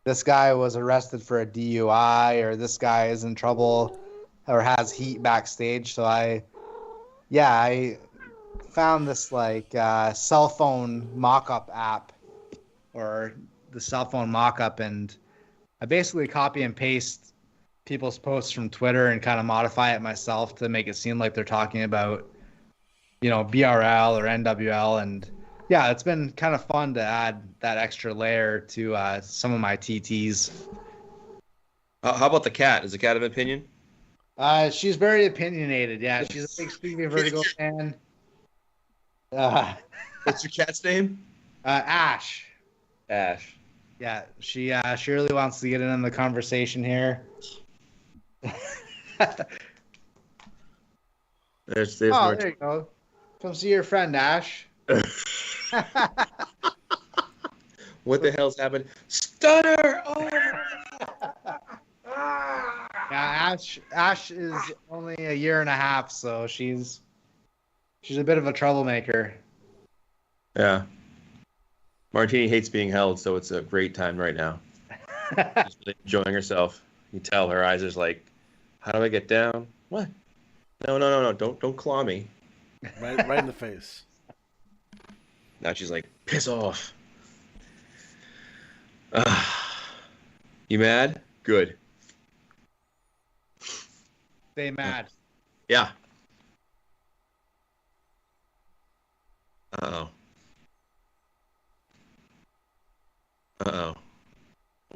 this guy was arrested for a DUI or this guy is in trouble or has heat backstage. So I found this like cell phone mock-up app or the cell phone mock-up, and I basically copy and paste people's posts from Twitter and kind of modify it myself to make it seem like they're talking about, you know, BRL or NWL. And yeah, it's been kind of fun to add that extra layer to some of my TTs. How about the cat? Is the cat of opinion? She's very opinionated. Yeah, she's a big Stevie Vertigo fan. What's your cat's name? Ash. Ash. Yeah, she really wants to get in on the conversation here. There's there more. You go. Come see your friend Ash. What the hell's happened? Stunner! Oh. Yeah, Ash is only a year and a half, so she's a bit of a troublemaker. Yeah. Martini hates being held, so it's a great time right now. Just really enjoying herself. You tell her eyes is like, how do I get down? What? No. Don't claw me. Right in the face. Now she's like, piss off. You mad? Good. Stay mad. Yeah. Uh-oh. What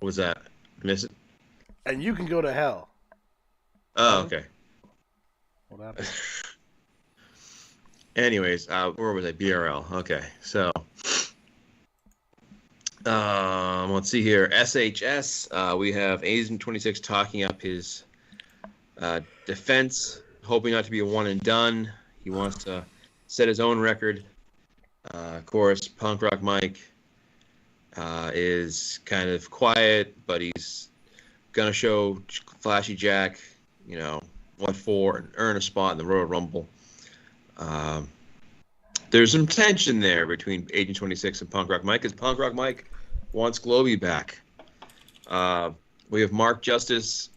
was that? Miss it? And you can go to hell. Oh, okay. What happened? Anyways, where was I? BRL. Okay, so let's see here. SHS. We have Agent 26 talking up his defense, hoping not to be a one and done. He wants to set his own record. Of course, Punk Rock Mike is kind of quiet, but he's gonna show Flashy Jack, you know, what for, and earn a spot in the Royal Rumble. There's some tension there between Agent 26 and Punk Rock Mike, because Punk Rock Mike wants Globey back. We have Mark Justice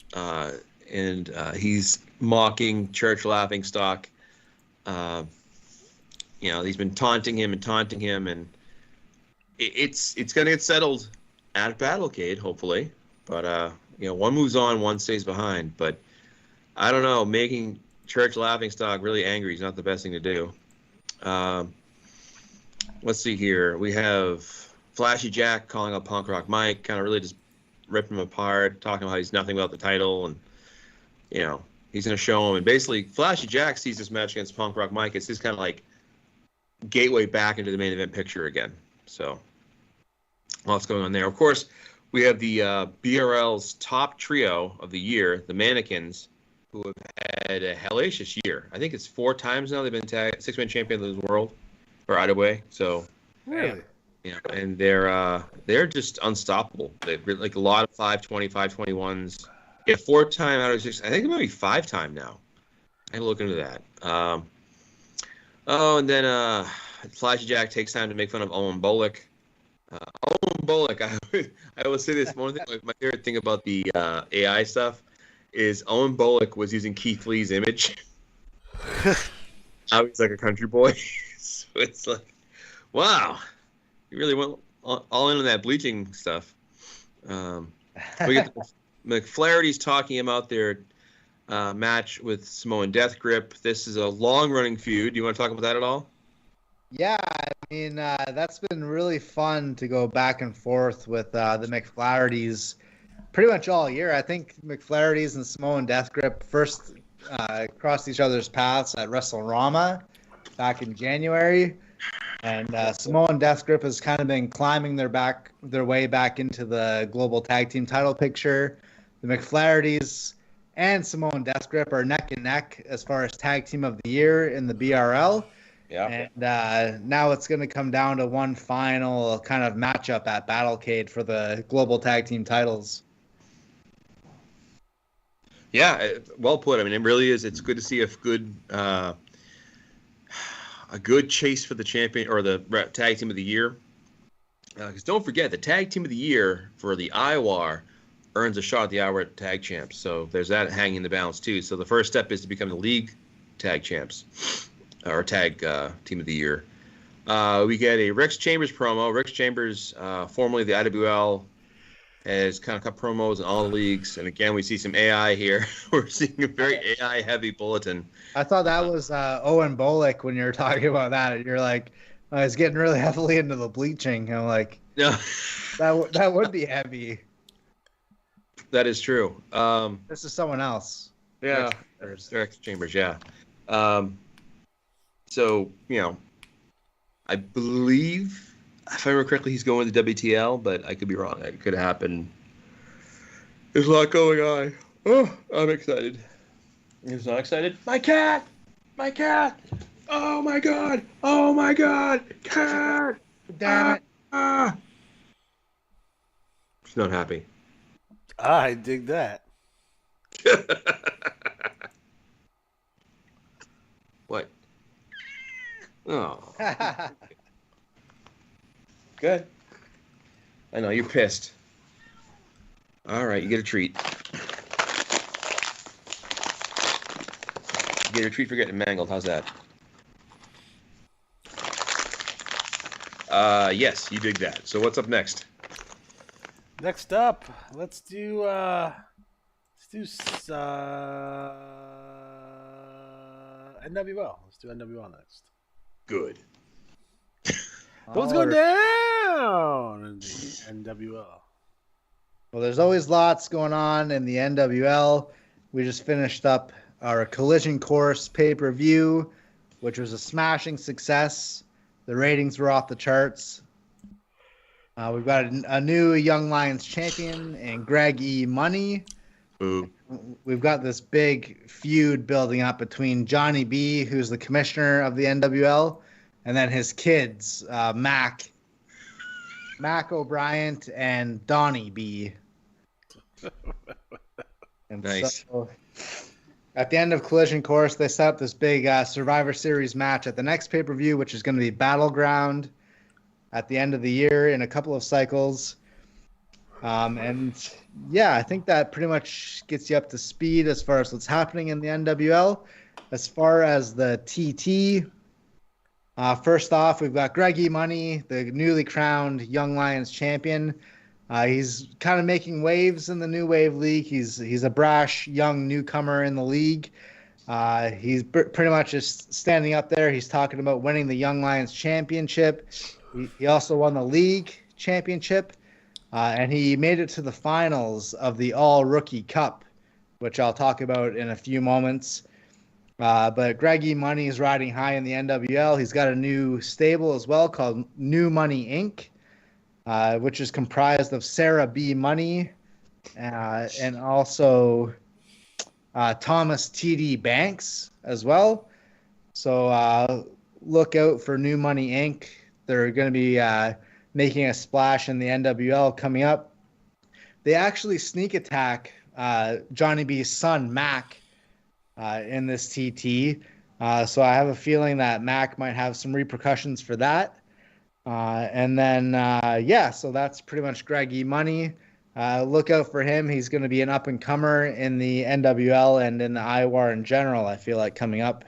and he's mocking Church Laughingstock. He's been taunting him, and it's going to get settled at Battlecade, hopefully. But one moves on, one stays behind. But I don't know, making Church Laughingstock really angry is not the best thing to do. Let's see here. We have Flashy Jack calling out Punk Rock Mike, kind of really just ripping him apart, talking about how he's nothing without the title, and he's going to show him. And basically, Flashy Jack sees this match against Punk Rock Mike. It's his kind of like gateway back into the main event picture again. So, lots going on there. Of course, we have the BRL's top trio of the year, the Mannequins, who have had a hellacious year. I think it's 4 times now they've been six-man champion of the world, or either way. So, Really? And they're just unstoppable. They've like a lot of 520, 521s. Yeah, 4-time out of 6. I think it might be 5-time now. I can look into that. And then Flashy Jack takes time to make fun of Owen Bullock. Owen Bullock, I always say this. One thing, my favorite thing about the AI stuff is Owen Bullock was using Keith Lee's image. Now he's like a country boy. So it's like, wow, you really went all in on that bleaching stuff. We get the McFlaherty's talking about their match with Samoan Death Grip. This is a long-running feud. Do you want to talk about that at all? Yeah, I mean, that's been really fun to go back and forth with the McFlahertys pretty much all year. I think McFlaherty's and Samoan Death Grip first crossed each other's paths at WrestleRama back in January. And Samoan Death Grip has kind of been climbing their way back into the global tag team title picture. The McFlahertys and Samoan Death Grip are neck and neck as far as tag team of the year in the BRL. Yeah. And now it's going to come down to one final kind of matchup at Battlecade for the global tag team titles. Yeah, well put. I mean, it really is. It's good to see a good chase for the champion or the tag team of the year. Because don't forget, the tag team of the year for the Iwar earns a shot at the Iwar tag champs. So there's that hanging in the balance too. So the first step is to become the league tag champs or tag team of the year. We get a Rex Chambers promo. Rex Chambers, formerly the IWL, has kind of cut promos in all the leagues. And again, we see some AI here. We're seeing a very AI-heavy bulletin. I thought that was Owen Bullock when you were talking about that. You're like, he's getting really heavily into the bleaching. I'm like, No, that would be heavy. that is true. This is someone else. Yeah, Rex Chambers, yeah. So, I believe, if I remember correctly, he's going to WTL, but I could be wrong. It could happen. There's a lot going on. Oh, I'm excited. He's not excited. My cat! My cat! Oh my god! Oh my god! Cat! Damn it. She's not happy. I dig that. What? Oh. Good. I know, you're pissed. All right, you get a treat. You get a treat for getting mangled. How's that? Yes, you dig that. So what's up next? Next up, let's do NWL. Let's do NWL next. Good. What's going down in the NWL? Well, there's always lots going on in the NWL. We just finished up our Collision Course pay-per-view, which was a smashing success. The ratings were off the charts. We've got a new Young Lions champion in Greg E. Money. Ooh. We've got this big feud building up between Johnny B, who's the commissioner of the NWL, and then his kids, Mac O'Brien and Donnie B. And nice. So, at the end of Collision Course, they set up this big Survivor Series match at the next pay-per-view, which is going to be Battleground at the end of the year in a couple of cycles. And yeah, I think that pretty much gets you up to speed as far as what's happening in the NWL. As far as the TT, first off, we've got Greggy Money, the newly crowned Young Lions champion. He's kind of making waves in the New Wave League. He's a brash young newcomer in the league. He's pretty much just standing up there. He's talking about winning the Young Lions championship. He also won the league championship, and he made it to the finals of the All Rookie Cup, which I'll talk about in a few moments. But Greggy Money is riding high in the NWL. He's got a new stable as well called New Money Inc., which is comprised of Sarah B. Money and also Thomas T.D. Banks as well. So look out for New Money Inc. They're going to be making a splash in the NWL coming up. They actually sneak attack Johnny B's son, Mac, in this TT. So I have a feeling that Mac might have some repercussions for that. And then, so that's pretty much Greggy Money. Look out for him. He's going to be an up-and-comer in the NWL and in the Iwar in general, I feel like, coming up.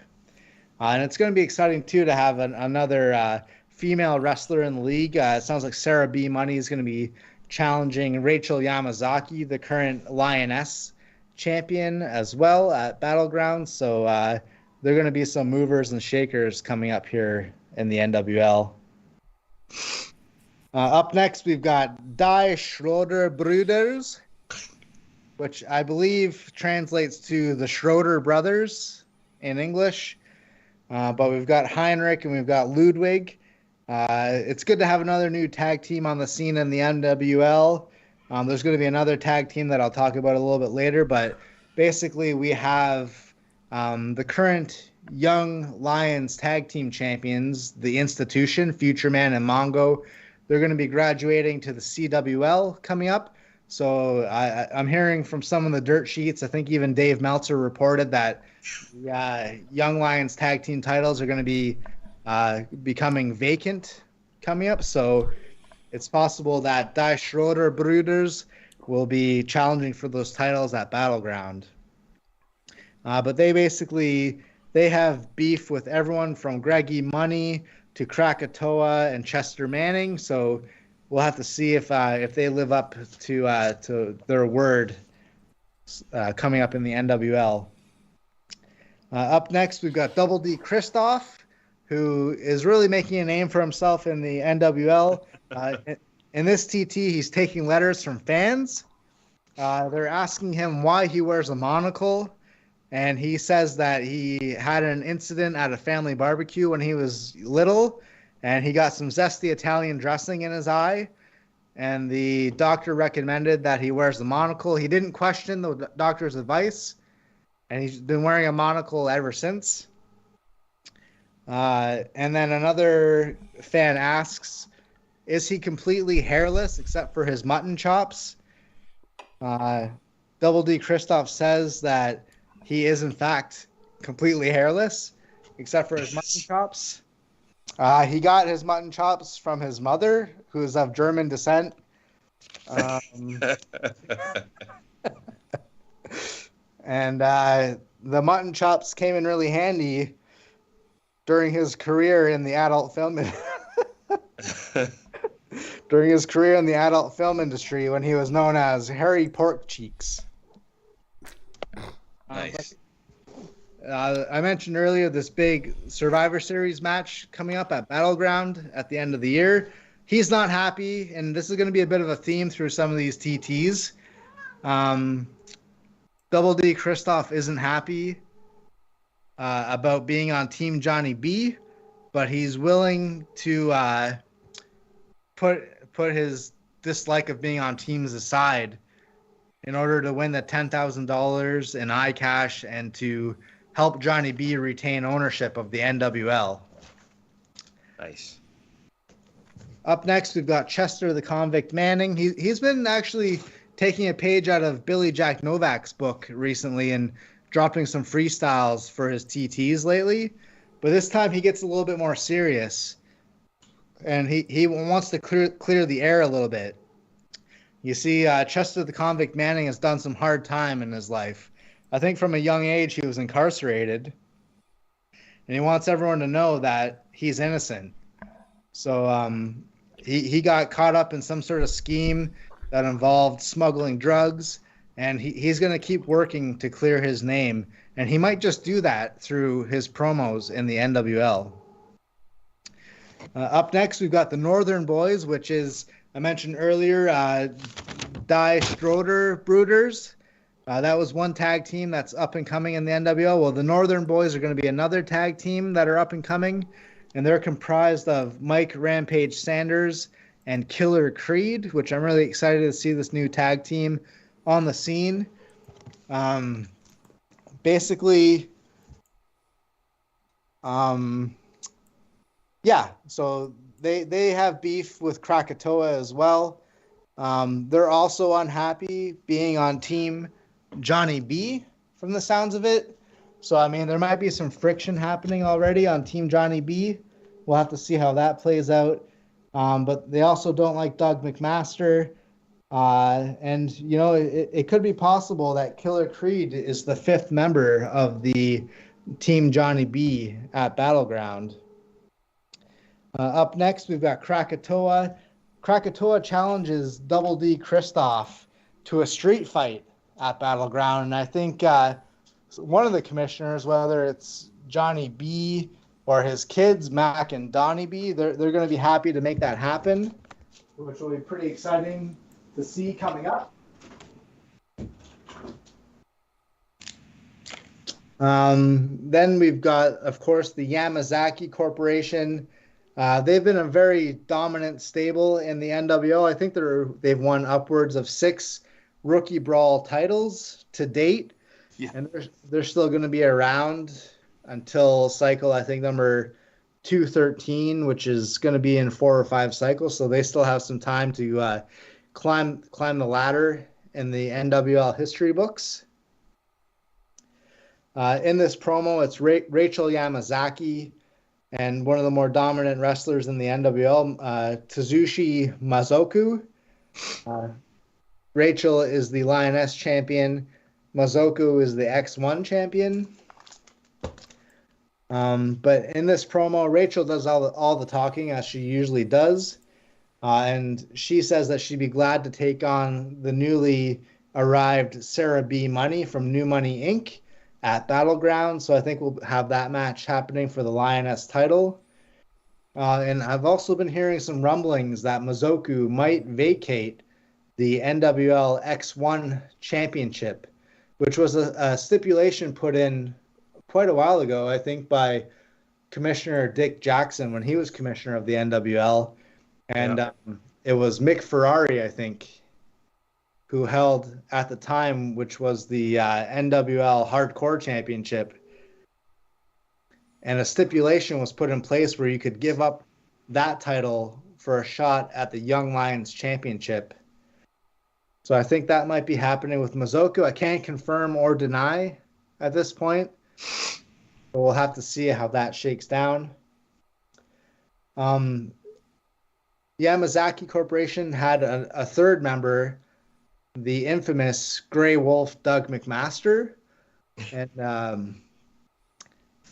And it's going to be exciting, too, to have another female wrestler in the league. It sounds like Sarah B. Money is going to be challenging Rachel Yamazaki, the current Lioness champion, as well at Battleground. So there are going to be some movers and shakers coming up here in the NWL. Up next, we've got Die Schroeder Brüders, which I believe translates to the Schroeder Brothers in English. But we've got Heinrich and we've got Ludwig. It's good to have another new tag team on the scene in the NWL. There's going to be another tag team that I'll talk about a little bit later. But basically, we have the current Young Lions tag team champions, the Institution, Future Man and Mongo. They're going to be graduating to the CWL coming up. So I'm hearing from some of the dirt sheets, I think even Dave Meltzer reported that Young Lions tag team titles are going to be becoming vacant coming up. So it's possible that Die Schroeder Brüders will be challenging for those titles at Battleground. But they have beef with everyone from Greggy Money to Krakatoa and Chester Manning. So we'll have to see if they live up to their word coming up in the NWL. Up next, we've got Double D Christoph, who is really making a name for himself in the NWL. In this TT, he's taking letters from fans. They're asking him why he wears a monocle. And he says that he had an incident at a family barbecue when he was little, and he got some zesty Italian dressing in his eye. And the doctor recommended that he wears the monocle. He didn't question the doctor's advice, and he's been wearing a monocle ever since. And then another fan asks, is he completely hairless except for his mutton chops? Double D Christoph says that he is, in fact, completely hairless, except for his mutton chops. He got his mutton chops from his mother, who is of German descent. And the mutton chops came in really handy during his career in the adult film industry when he was known as Harry Pork Cheeks. Nice. I mentioned earlier this big Survivor Series match coming up at Battleground at the end of the year. He's not happy, and this is going to be a bit of a theme through some of these TTs. Double D Christoph isn't happy about being on Team Johnny B, but he's willing to put his dislike of being on teams aside in order to win the $10,000 in iCash and to help Johnny B retain ownership of the NWL. Nice. Up next, we've got Chester the Convict Manning. He's been actually taking a page out of Billy Jack Novak's book recently and dropping some freestyles for his TTs lately. But this time he gets a little bit more serious. And he wants to clear the air a little bit. You see, Chester the Convict Manning has done some hard time in his life. I think from a young age he was incarcerated, and he wants everyone to know that he's innocent. So he got caught up in some sort of scheme that involved smuggling drugs, and he's going to keep working to clear his name, and he might just do that through his promos in the NWL. Up next, we've got the Northern Boys, which is, I mentioned earlier, Die Stroder Brooders. That was one tag team that's up and coming in the NWL. Well, the Northern Boys are going to be another tag team that are up and coming, and they're comprised of Mike Rampage Sanders and Killer Creed, which I'm really excited to see this new tag team on the scene. So they have beef with Krakatoa as well. They're also unhappy being on Team Johnny B from the sounds of it. So, I mean, there might be some friction happening already on Team Johnny B. We'll have to see how that plays out. But they also don't like Doug McMaster. And, you know, it could be possible that Killer Creed is the fifth member of the Team Johnny B at Battleground. Up next, we've got Krakatoa. Krakatoa challenges Double D Christoph to a street fight at Battleground. And I think one of the commissioners, whether it's Johnny B or his kids, Mac and Donnie B, they're going to be happy to make that happen, which will be pretty exciting to see coming up. Then we've got, of course, the Yamazaki Corporation. They've been a very dominant stable in the NWO. I think they've won upwards of 6 Rookie Brawl titles to date. Yeah. And they're still going to be around until cycle, I think, number 213, which is going to be in 4 or 5 cycles. So they still have some time to climb the ladder in the NWL history books. In this promo, it's Rachel Yamazaki and one of the more dominant wrestlers in the NWL, Tsuyoshi Mazoku. Rachel is the Lioness champion. Mazoku is the X1 champion. But in this promo, Rachel does all the talking, as she usually does. And she says that she'd be glad to take on the newly arrived Sarah B. Money from New Money Inc. at Battleground. So I think we'll have that match happening for the Lioness title. And I've also been hearing some rumblings that Mazoku might vacate the NWL X1 championship, which was a stipulation put in quite a while ago, I think, by Commissioner Dick Jackson when he was commissioner of the NWL. And it was Mick Ferrari, I think, who held at the time, which was the NWL Hardcore Championship. And a stipulation was put in place where you could give up that title for a shot at the Young Lions Championship. So I think that might be happening with Mazoku. I can't confirm or deny at this point, but we'll have to see how that shakes down. Yamazaki Corporation had a third member, the infamous Grey Wolf Doug McMaster, and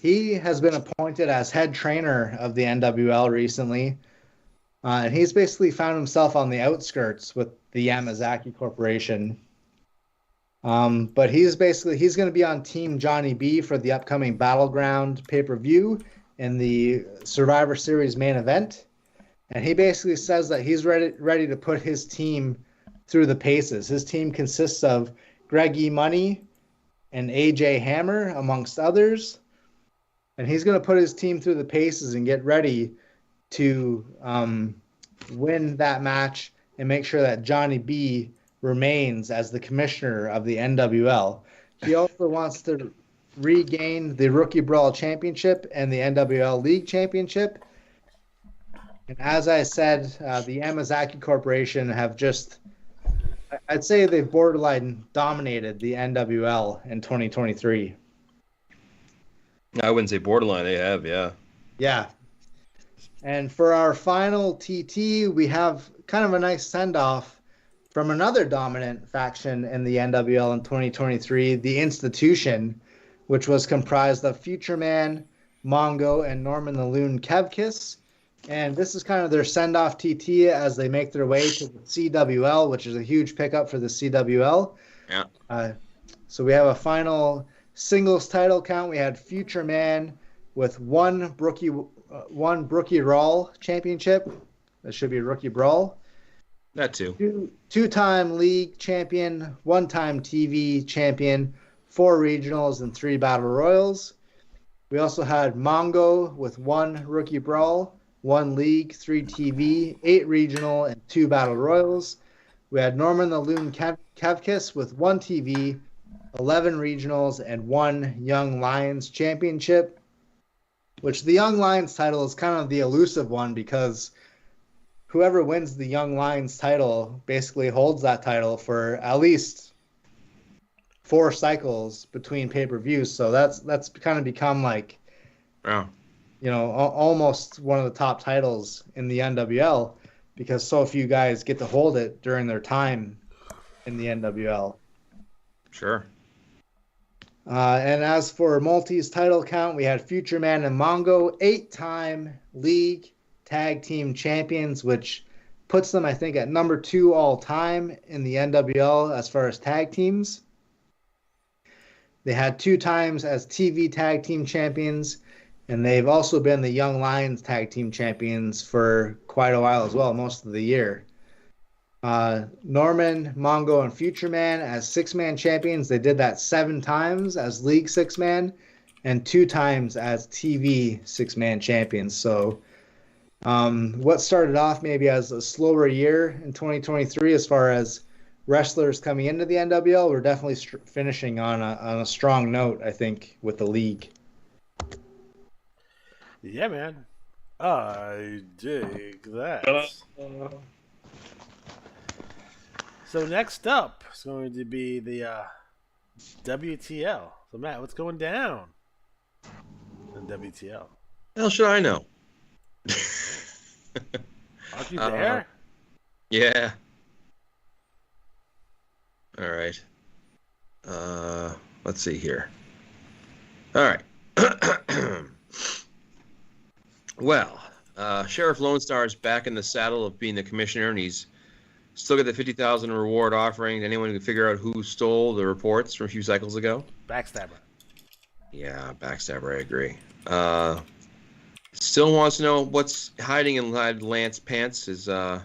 he has been appointed as head trainer of the NWL recently, and he's basically found himself on the outskirts with the Yamazaki Corporation. But he's going to be on Team Johnny B for the upcoming Battleground pay-per-view in the Survivor Series main event, and he basically says that he's ready to put his team through the paces. His team consists of Greg E. Money and AJ Hammer, amongst others. And he's going to put his team through the paces and get ready to win that match and make sure that Johnny B remains as the commissioner of the NWL. He also wants to regain the Rookie Brawl Championship and the NWL League Championship. And as I said, the Yamazaki Corporation have just, I'd say they've borderline dominated the NWL in 2023. I wouldn't say borderline. They have, yeah. Yeah. And for our final TT, we have kind of a nice send-off from another dominant faction in the NWL in 2023, the Institution, which was comprised of Future Man, Mongo, and Norman the Loon Kevkis. And this is kind of their send-off TT as they make their way to the CWL, which is a huge pickup for the CWL. Yeah. So we have a final singles title count. We had Future Man with one Brookie Rawl championship. That should be Rookie Brawl. That too. Two-time league champion, one-time TV champion, 4 regionals and 3 battle royals. We also had Mongo with 1 Rookie Brawl, 1 league, 3 TV, 8 regional, and 2 battle royals. We had Norman the Loon Kevkis with 1 TV, 11 regionals, and 1 Young Lions championship, which the Young Lions title is kind of the elusive one because whoever wins the Young Lions title basically holds that title for at least 4 cycles between pay-per-views. So that's kind of become like, almost one of the top titles in the NWL because so few guys get to hold it during their time in the NWL. Sure. And as for Multi's title count, we had Future Man and Mongo, 8-time league tag team champions, which puts them, I think, at number 2 all time in the NWL as far as tag teams. They had 2 times as TV tag team champions, and they've also been the Young Lions tag team champions for quite a while as well, most of the year. Norman, Mongo, and Future Man as 6-man champions. They did that 7 times as League 6-man and 2 times as TV 6-man champions. So what started off maybe as a slower year in 2023 as far as wrestlers coming into the NWL, we're definitely finishing on a strong note, I think, with the league. Yeah, man. I dig that. So next up is going to be the WTL. So Matt, what's going down in WTL? Hell should I know? Aren't you there? Yeah. All right. Let's see here. All right. Well, Sheriff Lone Star is back in the saddle of being the commissioner, and he's still got the $50,000 reward offering. Anyone who can figure out who stole the reports from a few cycles ago? Backstabber. Yeah, backstabber. I agree. Still wants to know what's hiding inside Lance Pants, his Madam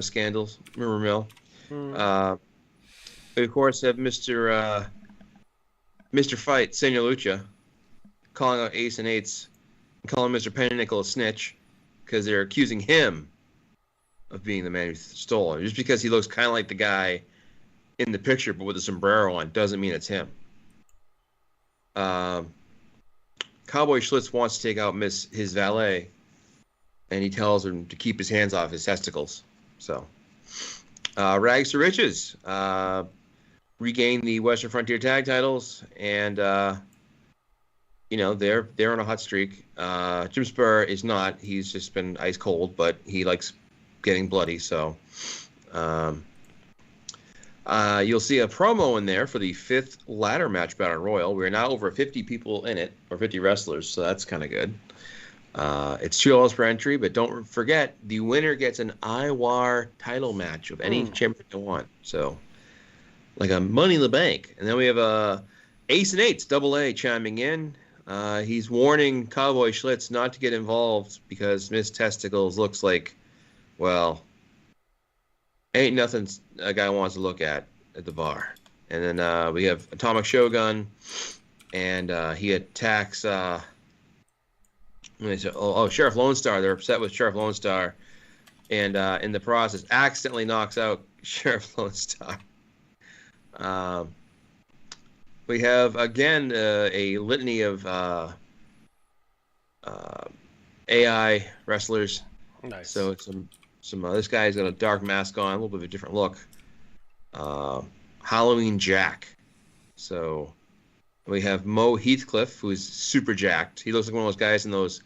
Scandals, rumor mill. We, of course, have Mr. Fight, Senor Lucha, calling out Ace and Eights and calling Mr. Pennynickel a snitch because they're accusing him of being the man who stole it. Just because he looks kind of like the guy in the picture but with a sombrero on doesn't mean it's him. Cowboy Schlitz wants to take out his valet, and he tells him to keep his hands off his testicles. So, Rags to Riches regain the Western Frontier tag titles, and they're on a hot streak. Jim Spur is not. He's just been ice cold, but he likes getting bloody. So, you'll see a promo in there for the 5th ladder match battle royal. We're now over 50 people in it, or 50 wrestlers, so that's kind of good. It's $2 per entry, but don't forget, the winner gets an Iwar title match of any champion they want. So, like a Money in the Bank. And then we have Ace and Eights, AA, chiming in. He's warning Cowboy Schlitz not to get involved because Miss Testicles looks like, well, ain't nothing a guy wants to look at the bar. And then we have Atomic Shogun, and he attacks Sheriff Lone Star. They're upset with Sheriff Lone Star, and in the process accidentally knocks out Sheriff Lone Star. We have again a litany of AI wrestlers. Nice. So it's some this guy's got a dark mask on, a little bit of a different look. Halloween Jack. So we have Mo Heathcliff, who's super jacked. He looks like one of those guys in those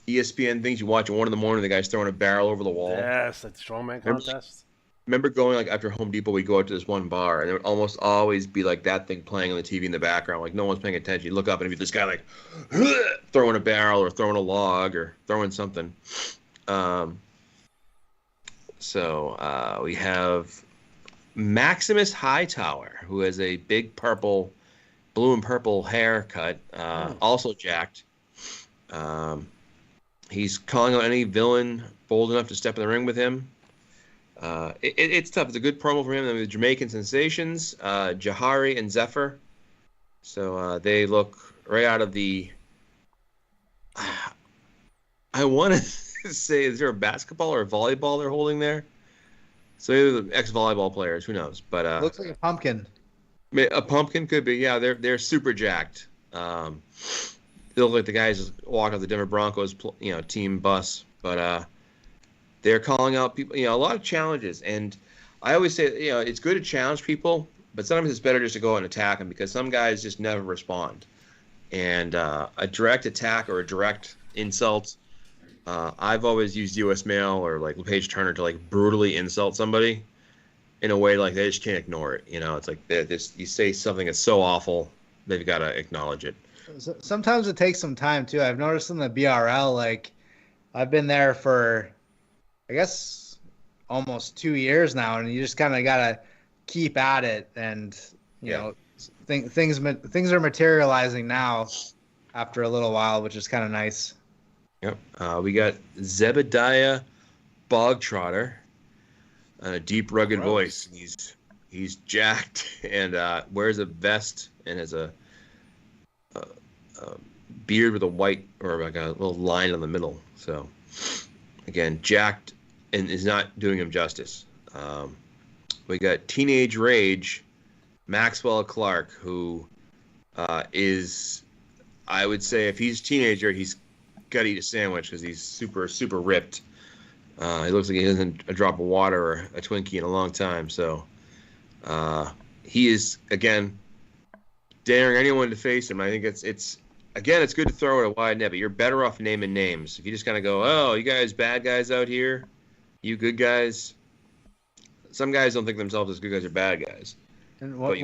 ESPN things you watch at 1 a.m. The guy's throwing a barrel over the wall. Yes, that strongman contest. remember going like after Home Depot, we go out to this one bar, and there would almost always be like that thing playing on the TV in the background, like no one's paying attention. You look up and it'd be this guy like throwing a barrel or throwing a log or throwing something. So we have Maximus Hightower, who has a big blue and purple haircut, also jacked. He's calling out any villain bold enough to step in the ring with him. It's tough. It's a good promo for him. The Jamaican sensations, Jahari and Zephyr. So they look right out of the. I want to say, is there a basketball or a volleyball they're holding there? So they're the ex-volleyball players. Who knows? But looks like a pumpkin. A pumpkin could be. Yeah, they're super jacked. They look like the guys just walk off the Denver Broncos, team bus. But they're calling out people. A lot of challenges, and I always say, it's good to challenge people, but sometimes it's better just to go out and attack them because some guys just never respond. And a direct attack or a direct insult. I've always used U.S. Mail or like LePage Turner to like brutally insult somebody in a way like they just can't ignore it. It's like you say something that's so awful, they've got to acknowledge it. Sometimes it takes some time too. I've noticed in the BRL, like I've been there for, I guess, almost 2 years now, and you just kind of gotta keep at it. And things are materializing now after a little while, which is kind of nice. Yep. We got Zebediah Bogtrotter, a deep, rugged voice. He's jacked and wears a vest and has a beard with a white or like a little line in the middle. So, again, jacked and is not doing him justice. We got Teenage Rage, Maxwell Clark, who is, I would say, if he's a teenager, he's got to eat a sandwich because he's super, super ripped. He looks like he hasn't a drop of water or a Twinkie in a long time. So he is, again, daring anyone to face him. I think it's good to throw it a wide net, but you're better off naming names. If you just kind of go, oh, you guys bad guys out here, you good guys. Some guys don't think themselves as good guys or bad guys. And one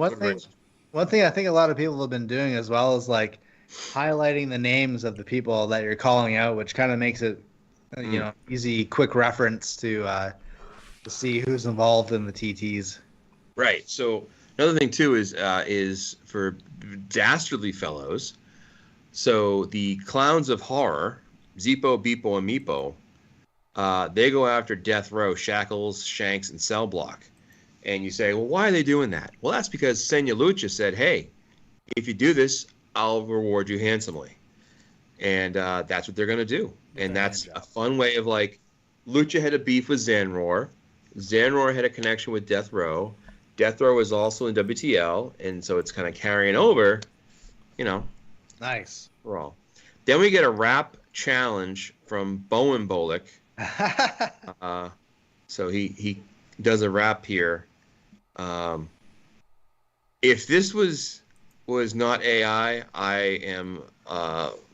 thing I think a lot of people have been doing as well is like highlighting the names of the people that you're calling out, which kind of makes it, easy, quick reference to see who's involved in the TTs. Right. So another thing too is for dastardly fellows. So the clowns of horror, Zeepo, Beepo, and Meepo, they go after Death Row, Shackles, Shanks, and Cell Block. And you say, well, why are they doing that? Well, that's because Senya Lucha said, hey, if you do this, I'll reward you handsomely. And that's what they're going to do. And that's a fun way of like, Lucha had a beef with Zanroar. Zanroar had a connection with Death Row. Death Row was also in WTL. And so it's kind of carrying over, Nice. For all. Then we get a rap challenge from Bowen Bolick. So he does a rap here. If this was not AI, I am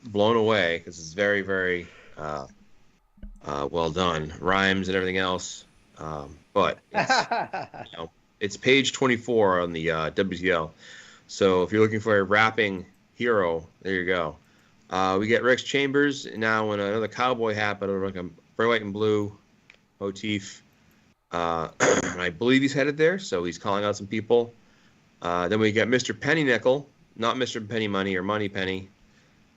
blown away because it's very, very well done. Rhymes and everything else. But it's page 24 on the WTL. So if you're looking for a rapping hero, there you go. We get Rex Chambers now in another cowboy hat, but like a red, white, and blue motif. I believe he's headed there, so he's calling out some people. Then we get Mr. Pennynickel, not Mr. Penny Money or Money Penny.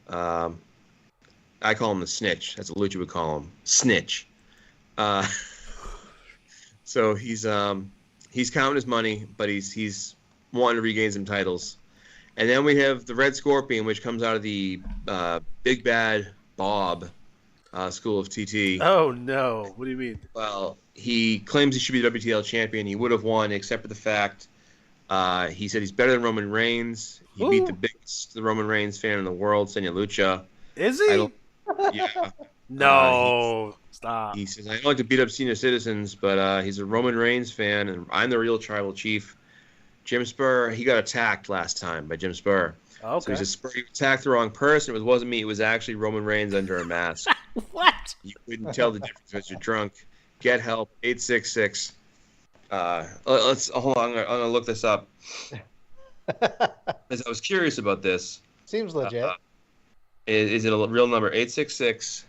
I call him the Snitch. That's what Lucha would call him, Snitch. So he's counting his money, but he's wanting to regain some titles. And then we have the Red Scorpion, which comes out of the Big Bad Bob School of TT. Oh, no. What do you mean? Well, he claims he should be the WTL champion. He would have won, except for the fact he said he's better than Roman Reigns. He beat the Roman Reigns fan in the world, Senya Lucha. Is he? Yeah. No. Stop. He says, I don't like to beat up senior citizens, but he's a Roman Reigns fan, and I'm the real tribal chief. Jim Spur, he got attacked last time by Jim Spur. Okay. So he says, Spur, you attacked the wrong person. It wasn't me. It was actually Roman Reigns under a mask. What? You couldn't tell the difference because you're drunk. Get help. 866. let's hold on. I'm gonna look this up. As I was curious about this. Seems legit. Is it a real number? 866-210.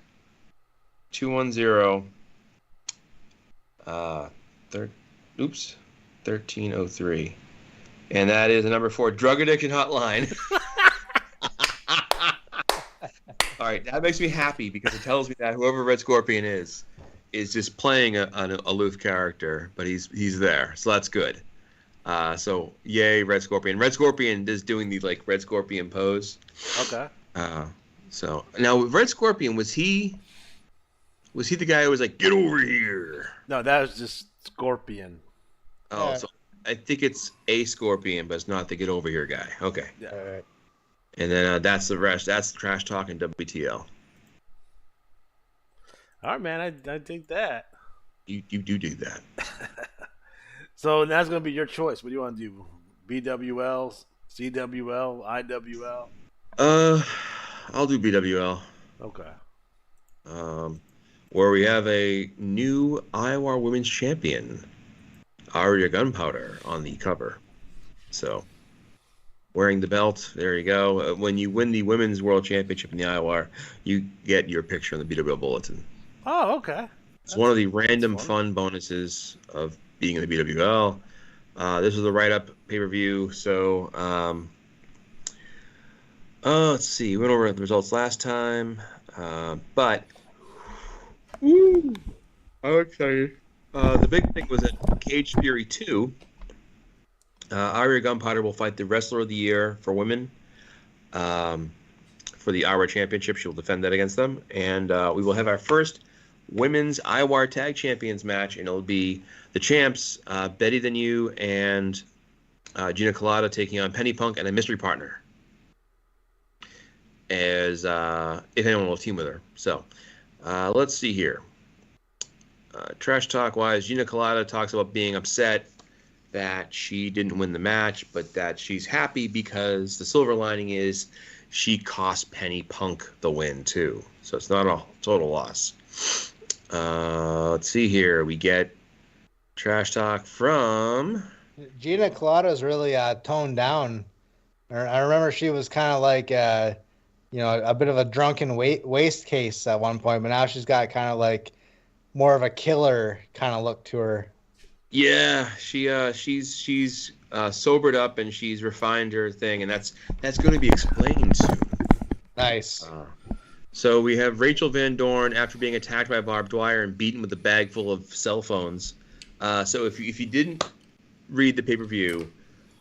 1303, and that is the number 4 drug addiction hotline. All right, that makes me happy because it tells me that whoever Red Scorpion is just playing an aloof character, but he's there, so that's good. So yay, Red Scorpion. Red Scorpion is doing the like Red Scorpion pose. Okay. So now Red Scorpion, was he the guy who was like, get over here? No, that was just Scorpion. Oh, Yeah. so I think it's a Scorpion, but it's not the get over here guy. Okay. Yeah. All right. And then that's the rest. That's the trash talk and WTL. All right, man. I think that. You do that. So that's gonna be your choice. What do you want to do? BWL, CWL, IWL? I'll do BWL. Okay. Where we have a new Iwar Women's Champion, Aria Gunpowder, on the cover. So, wearing the belt, there you go. When you win the Women's World Championship in the Iwar, you get your picture on the BWL Bulletin. Oh, okay. It's one of the random fun bonuses of being in the BWL. This is the write-up pay-per-view, so let's see. We went over the results last time, but I'm excited. The big thing was that Cage Fury 2, Aria Gunpowder will fight the Wrestler of the Year for women for the Iwar Championship. She will defend that against them, and we will have our first Women's Iwar Tag Champions match, and it'll be the champs, Betty the New and Gina Colada, taking on Penny Punk and a mystery partner, as if anyone will team with her. So let's see here. Trash talk wise, Gina Colada talks about being upset that she didn't win the match, but that she's happy because the silver lining is she cost Penny Punk the win too. So it's not a total loss. Let's see here. We get trash talk from Gina Colada's really toned down. I remember she was kind of like, a bit of a drunken waste case at one point, but now she's got kind of like more of a killer kind of look to her. Yeah, she's sobered up and she's refined her thing, and that's going to be explained soon. Nice. So we have Rachel Van Dorn after being attacked by barbed wire and beaten with a bag full of cell phones. So if you didn't read the pay-per-view,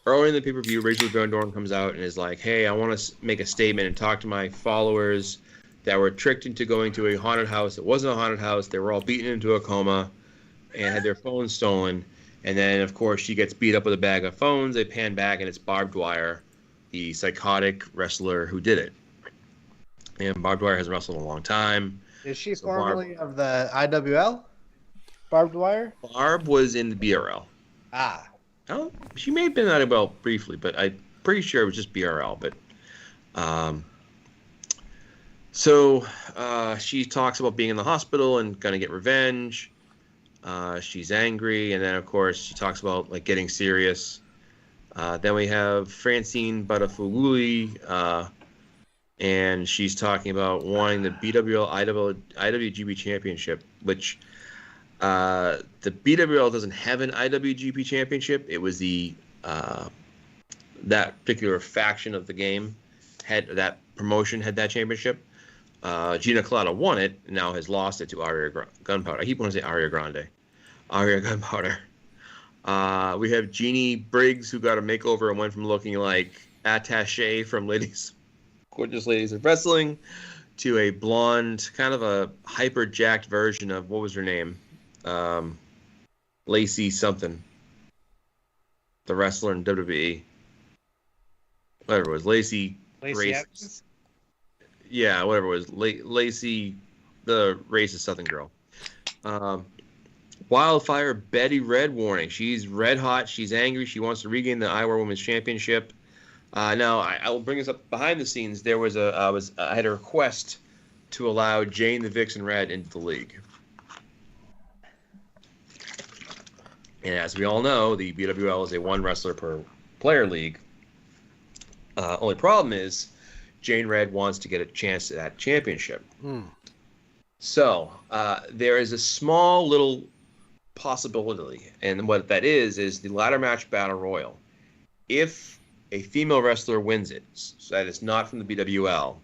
earlier in the pay-per-view, Rachel Van Dorn comes out and is like, hey, I want to make a statement and talk to my followers that were tricked into going to a haunted house. It wasn't a haunted house. They were all beaten into a coma and had their phones stolen. And then, of course, she gets beat up with a bag of phones. They pan back, and it's Barbed Wire, the psychotic wrestler who did it. And Barbed Wire has wrestled a long time. Is she formerly of the IWL? Barbed Wire? Barb was in the BRL. Ah. Oh, she may have been in IWL briefly, but I'm pretty sure it was just BRL. But so she talks about being in the hospital and gonna get revenge. She's angry, and then of course she talks about like getting serious. Then we have Francine Badafuguli, and she's talking about wanting the BWL IWGP Championship, which the BWL doesn't have an IWGP Championship. It was the that particular faction of the game had that promotion had that championship. Gina Colada won it and now has lost it to Aria Gunpowder. I keep wanting to say Aria Grande. Aria Gunpowder. We have Jeannie Briggs, who got a makeover and went from looking like attaché from Gorgeous Ladies of Wrestling to a blonde, kind of a hyper-jacked version of, what was her name? Lacey something. The wrestler in WWE. Whatever it was. Lacey Grace. Yeah, whatever it was. Lacey, the racist Southern girl. Wildfire Betty Red warning. She's red hot. She's angry. She wants to regain the Iwar Women's Championship. Now, I will bring this up behind the scenes. There was I had a request to allow Jane the Vixen Red into the league. And as we all know, the BWL is a one wrestler per player league. Only problem is Jane Red wants to get a chance at that championship. So there is a small little possibility, and what that is the ladder match battle royal. If a female wrestler wins it, so that is not from the BWL,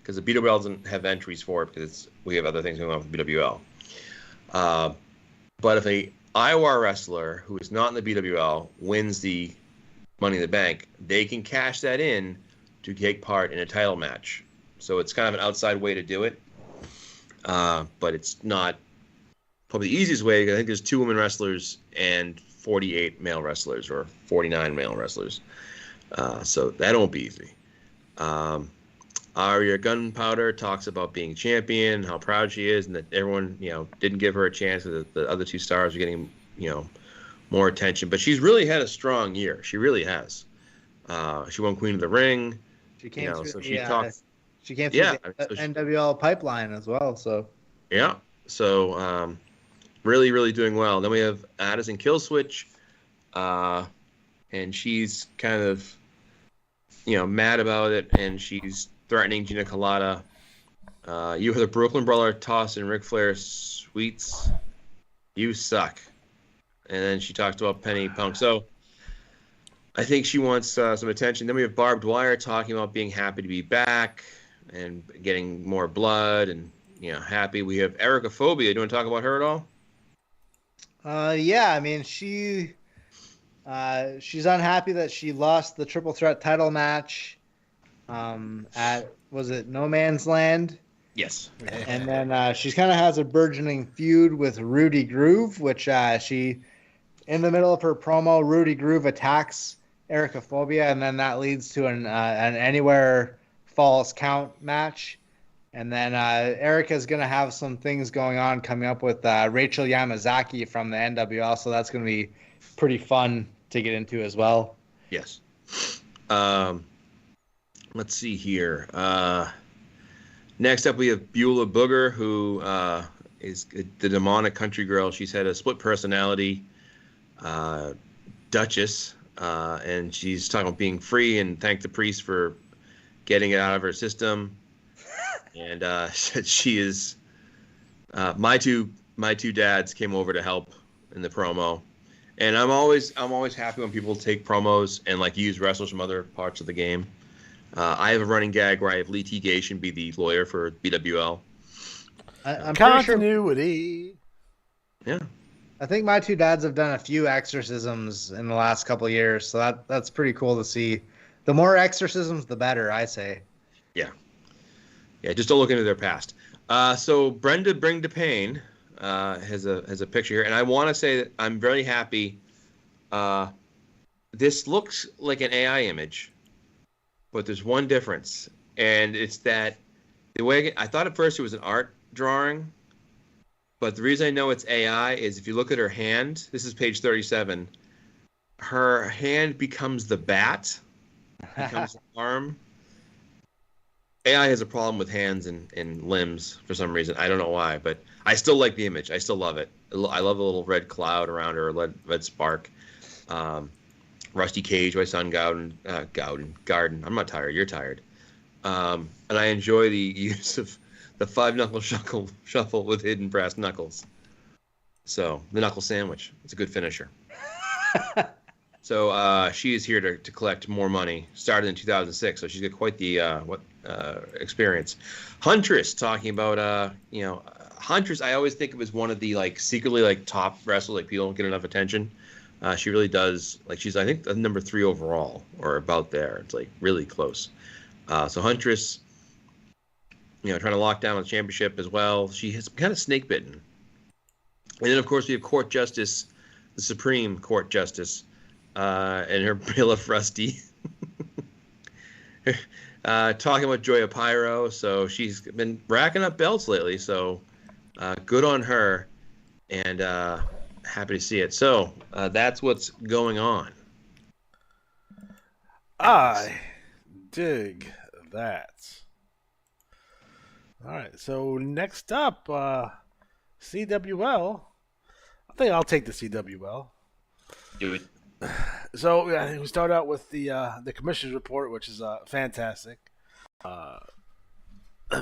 because the BWL doesn't have entries for it because we have other things going on with the BWL. But if a Iwar wrestler who is not in the BWL wins the Money in the Bank, they can cash that in to take part in a title match. So it's kind of an outside way to do it, but it's not probably the easiest way. I think there's 2 women wrestlers and 48 male wrestlers, or 49 male wrestlers. So that won't be easy. Aria Gunpowder talks about being champion, how proud she is, and that everyone, didn't give her a chance. The other 2 stars are getting, more attention. But she's really had a strong year. She really has. She won Queen of the Ring. She came through, so she talks. She came through the NWL pipeline as well. So yeah. So really, really doing well. Then we have Addison Killswitch, and she's kind of, mad about it, and she's threatening Gina Colada. You are the Brooklyn Brawler, Toss, and Ric Flair Sweets. You suck. And then she talks about Penny Punk. So I think she wants some attention. Then we have Barbed Wire talking about being happy to be back and getting more blood and, happy. We have Erica Phobia. Do you want to talk about her at all? Yeah, I mean, she's unhappy that she lost the Triple Threat title match at, was it No Man's Land? Yes. And then she kind of has a burgeoning feud with Rudy Groove, which she, in the middle of her promo, Rudy Groove attacks Erica Phobia, and then that leads to an Anywhere Falls Count match. And then Erica's going to have some things going on coming up with Rachel Yamazaki from the NWL, so that's going to be pretty fun to get into as well. Yes. Let's see here. Next up, we have Beulah Booger, who is the demonic country girl. She's had a split personality, Duchess, and she's talking about being free and thank the priest for getting it out of her system. And said she is. My two dads came over to help in the promo, and I'm always happy when people take promos and use wrestlers from other parts of the game. I have a running gag where I have Lee T. Gation be the lawyer for BWL. I'm Continuity. Yeah. I think my two dads have done a few exorcisms in the last couple of years, so that's pretty cool to see. The more exorcisms, the better, I say. Yeah. Yeah, just don't look into their past. So Brenda Bring to Pain has a picture here, and I want to say that I'm very happy. This looks like an AI image, but there's one difference, and it's that the way I thought at first it was an art drawing, but the reason I know it's AI is if you look at her hand, this is page 37, her hand becomes the bat, becomes the arm. AI has a problem with hands and limbs for some reason. I don't know why, but I still like the image. I still love it. I love the little red cloud around her, red spark. Rusty Cage, my son Garden. I'm not tired. You're tired. And I enjoy the use of the 5-knuckle shuffle with hidden brass knuckles. So the knuckle sandwich. It's a good finisher. So she is here to collect more money. Started in 2006, so she's got quite the experience. Huntress talking about Huntress. I always think of as one of the secretly top wrestlers. People don't get enough attention. She really does. She's I think number 3 overall or about there. It's really close. So Huntress, trying to lock down the championship as well. She has kind of snake bitten. And then of course we have Court Justice, the Supreme Court Justice, and her bailiff Rusty. Talking about Joya Pyro, so she's been racking up belts lately, so good on her, and happy to see it. So that's what's going on. I dig that. All right, so next up, CWL. I think I'll take the CWL. Do it. So yeah, we start out with the commissioner's report, which is fantastic.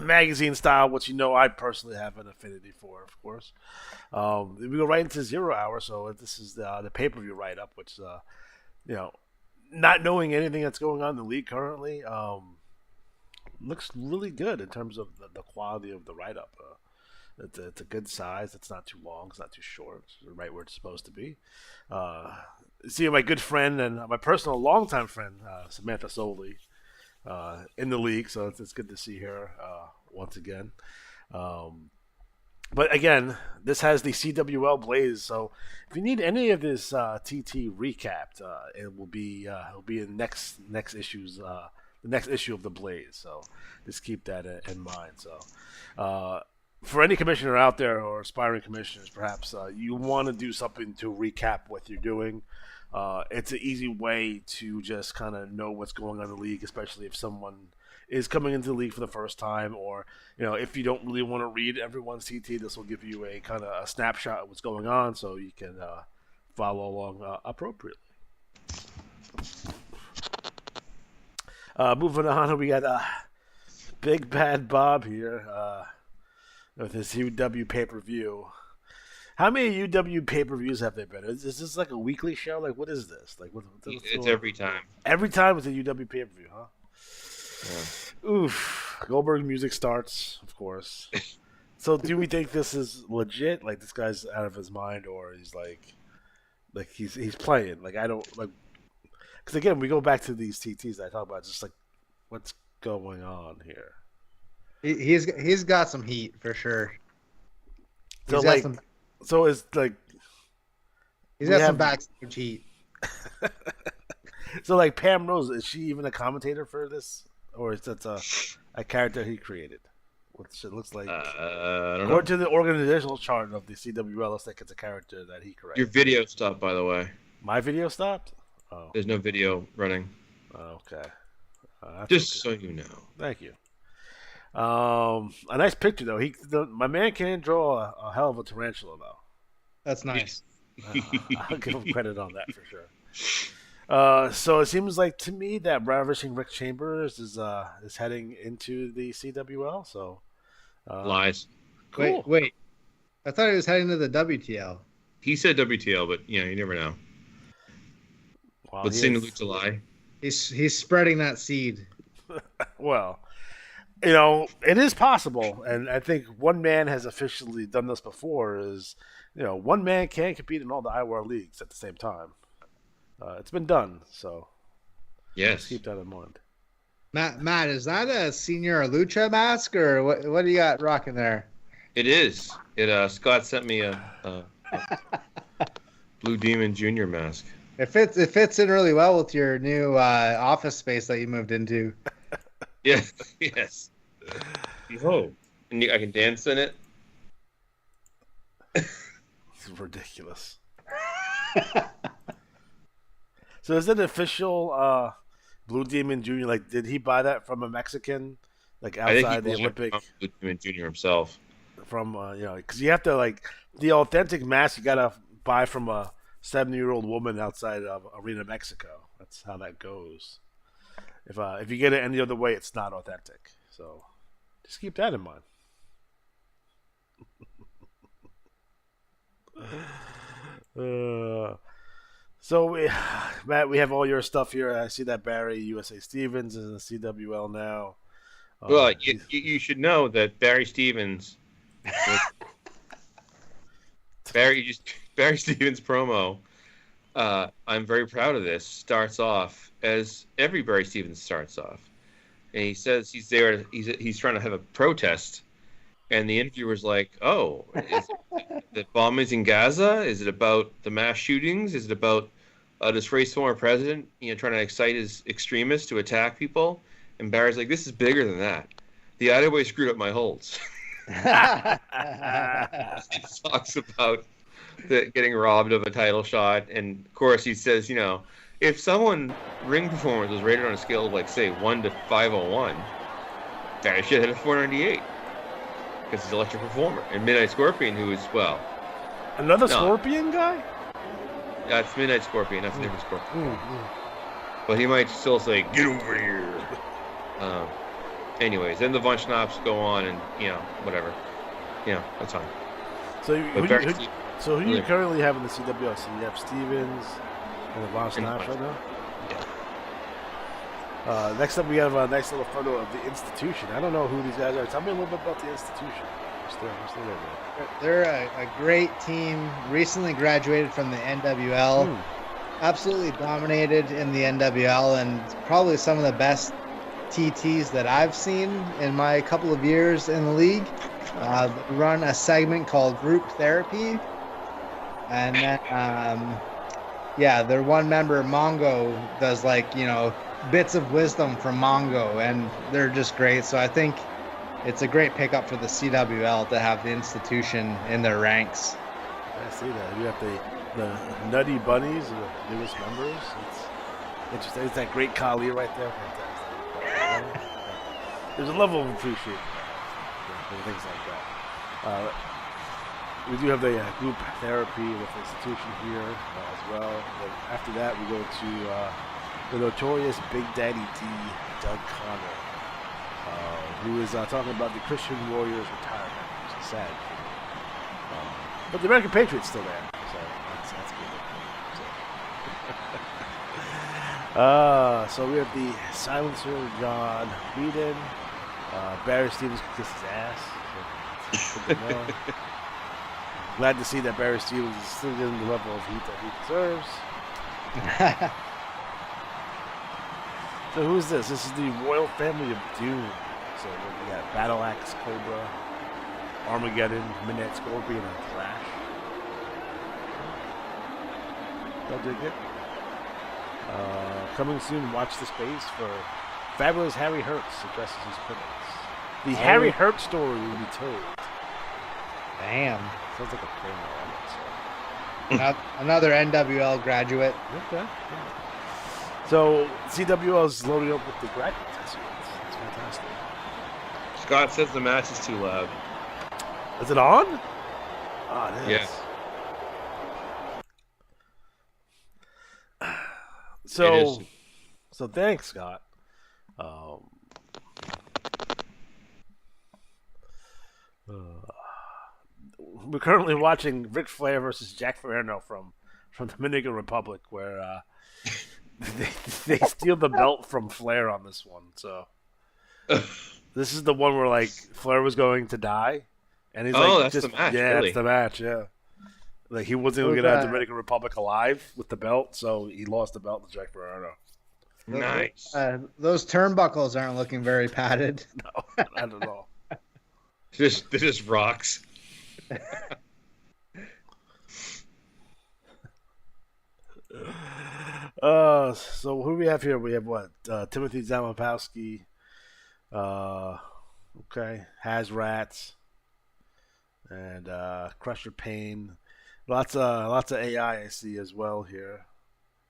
Magazine style, which I personally have an affinity for, of course. We go right into 0 Hour, so this is the pay-per-view write-up, which not knowing anything that's going on in the league currently, looks really good in terms of the quality of the write-up. It's a good size. It's not too long. It's not too short. It's right where it's supposed to be. Seeing my good friend and my personal longtime friend, Samantha Soley, in the league, so it's good to see her once again. But again, this has the CWL Blaze, so if you need any of this TT recapped, it will be in next issues, the next issue of the Blaze. So just keep that in mind. So for any commissioner out there or aspiring commissioners, perhaps you want to do something to recap what you're doing. It's an easy way to just kind of know what's going on in the league, especially if someone is coming into the league for the first time, or if you don't really want to read everyone's TT, this will give you a kind of a snapshot of what's going on, so you can follow along appropriately. Moving on, we got Big Bad Bob here with his UW pay-per-view. How many UW pay-per-views have there been? Is this like a weekly show? Like, what is this? Like, what's it's every time. Every time it's a UW pay-per-view, huh? Yeah. Oof. Goldberg music starts, of course. So, do we think this is legit? Like, this guy's out of his mind, or he's like he's playing? Like, I don't like. Because again, we go back to these TTs that I talk about. Just like, what's going on here? He's got some heat for sure. So like. So it's like he's got some backstage heat. So like Pam Rose, is she even a commentator for this, or is that a character he created? What it looks like. I don't know. According to the organizational chart of the CWL, looks like it's a character that he created. Your video stopped, by the way. My video stopped. Oh. There's no video running. Okay. Just so you know. Thank you. A nice picture though. My man can draw a hell of a tarantula though. That's nice. I'll give him credit on that for sure. So it seems like to me that Ravishing Rick Chambers is heading into the CWL. So lies. Cool. Wait. I thought he was heading to the WTL. He said WTL, but you never know. Well, Let's see Lucha lie. He's spreading that seed. Well. It is possible, and I think one man has officially done this before. Is one man can't compete in all the Iwar leagues at the same time. It's been done, so yes, keep that in mind. Matt, is that a Senior Lucha mask, or what do you got rocking there? It is. Scott sent me a Blue Demon Jr. mask. It fits in really well with your new office space that you moved into. Yeah, yes. Oh, and I can dance in it. It's ridiculous. So is it official Blue Demon Jr.? Like, did he buy that from a Mexican? Like, outside the Olympic? Blue Demon Jr. himself. From, because you have to, like, the authentic mask you got to buy from a 70-year-old woman outside of Arena, Mexico. That's how that goes. If you get it any other way, it's not authentic. So just keep that in mind. Matt, we have all your stuff here. I see that Barry USA Stevens is in the CWL now. Well, you should know that Barry Stevens, Barry Stevens promo. I'm very proud of this. Starts off as every Barry Stevens starts off, and he says he's there. He's trying to have a protest, and the interviewer's like, "Oh, is it the bombings in Gaza? Is it about the mass shootings? Is it about a disgraced former president? Trying to excite his extremists to attack people?" And Barry's like, "This is bigger than that. The Idaho screwed up my holds." He talks about getting robbed of a title shot, and of course he says, if someone ring performance was rated on a scale of, like, say 1 to 501, Barry should hit a 498 because he's an electric performer. And Midnight Scorpion, who is, another Scorpion guy. That's Midnight Scorpion. That's a different Scorpion. Mm. But he might still say, "Get over here." Anyways, then the Von Schnapps go on, and whatever. That's fine. So But who do you currently have in the CWO? So you have Stevens and the Von Schnapps right now? Yeah. Next up, we have a nice little photo of the institution. I don't know who these guys are. Tell me a little bit about the institution. I'm still there. They're a great team. Recently graduated from the NWL. Absolutely dominated in the NWL, and probably some of the best TTs that I've seen in my couple of years in the league. Run a segment called Group Therapy, and then their one member Mongo does bits of wisdom from Mongo, and they're just great. So I think it's a great pickup for the CWL to have the institution in their ranks. I see that. You have the Nutty Bunnies, the newest members. It's interesting. It's that great Kali right there. Fantastic. There's a level of appreciation for things like that. We do have the group therapy with the institution here as well. But after that, we go to the notorious Big Daddy D, Doug Connor, who is talking about the Christian Warriors retirement, which is sad. But the American Patriot's still there, so that's good. So we have the silencer John Whedon. Barry Stevens can kiss his ass. So good to know. Glad to see that Barry Stevens is still getting the level of heat that he deserves. So who is this? This is the Royal Family of Doom. So we got Battle Axe, Cobra, Armageddon, Midnight Scorpion, and Flash. They'll dig it. Coming soon, watch the space for Fabulous Harry Hertz addresses his critics. The Harry Hertz story will be told. Damn. Sounds like a promo on it. Another NWL graduate. Okay. So CWL is loading up with the graduates this year. It's fantastic. Scott says the match is too loud. Is it on? Oh, it is. Yeah. So thanks, Scott. We're currently watching Ric Flair versus Jack Ferrano from the Dominican Republic, where they steal the belt from Flair on this one. So this is the one where Flair was going to die, and he's that's the match. Yeah, really? That's the match. Yeah, he wasn't going to get out of Dominican Republic alive with the belt, so he lost the belt to Jack Ferrano. Nice. Those turnbuckles aren't looking very padded. No, not at all. They're just rocks. So who do we have here? We have what? Timothy Zamopowski. Okay, Hazrats and Crusher Payne. Lots of AI I see as well here,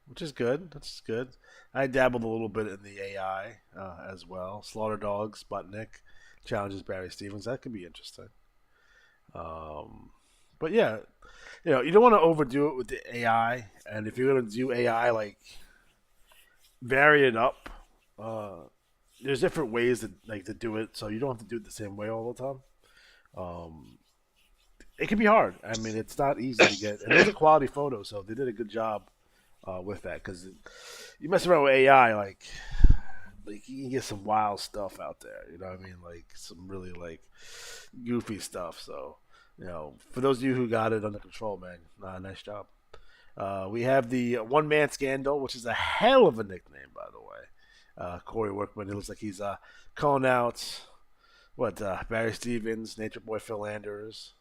which is good. That's good. I dabbled a little bit in the AI as well. Slaughter Dog, Sputnik challenges Barry Stevens. That could be interesting. But yeah, you don't want to overdo it with the AI, and if you're gonna do AI, vary it up. There's different ways to do it, so you don't have to do it the same way all the time. It can be hard. I mean, it's not easy to get. And it was a quality photo, so they did a good job with that. Because you mess around with AI, you can get some wild stuff out there. You know what I mean? Some really goofy stuff. So, for those of you who got it under control, man, nice job. We have the One Man Scandal, which is a hell of a nickname, by the way. Corey Workman. It looks like he's calling out Barry Stevens, Nature Boy Phil Anders.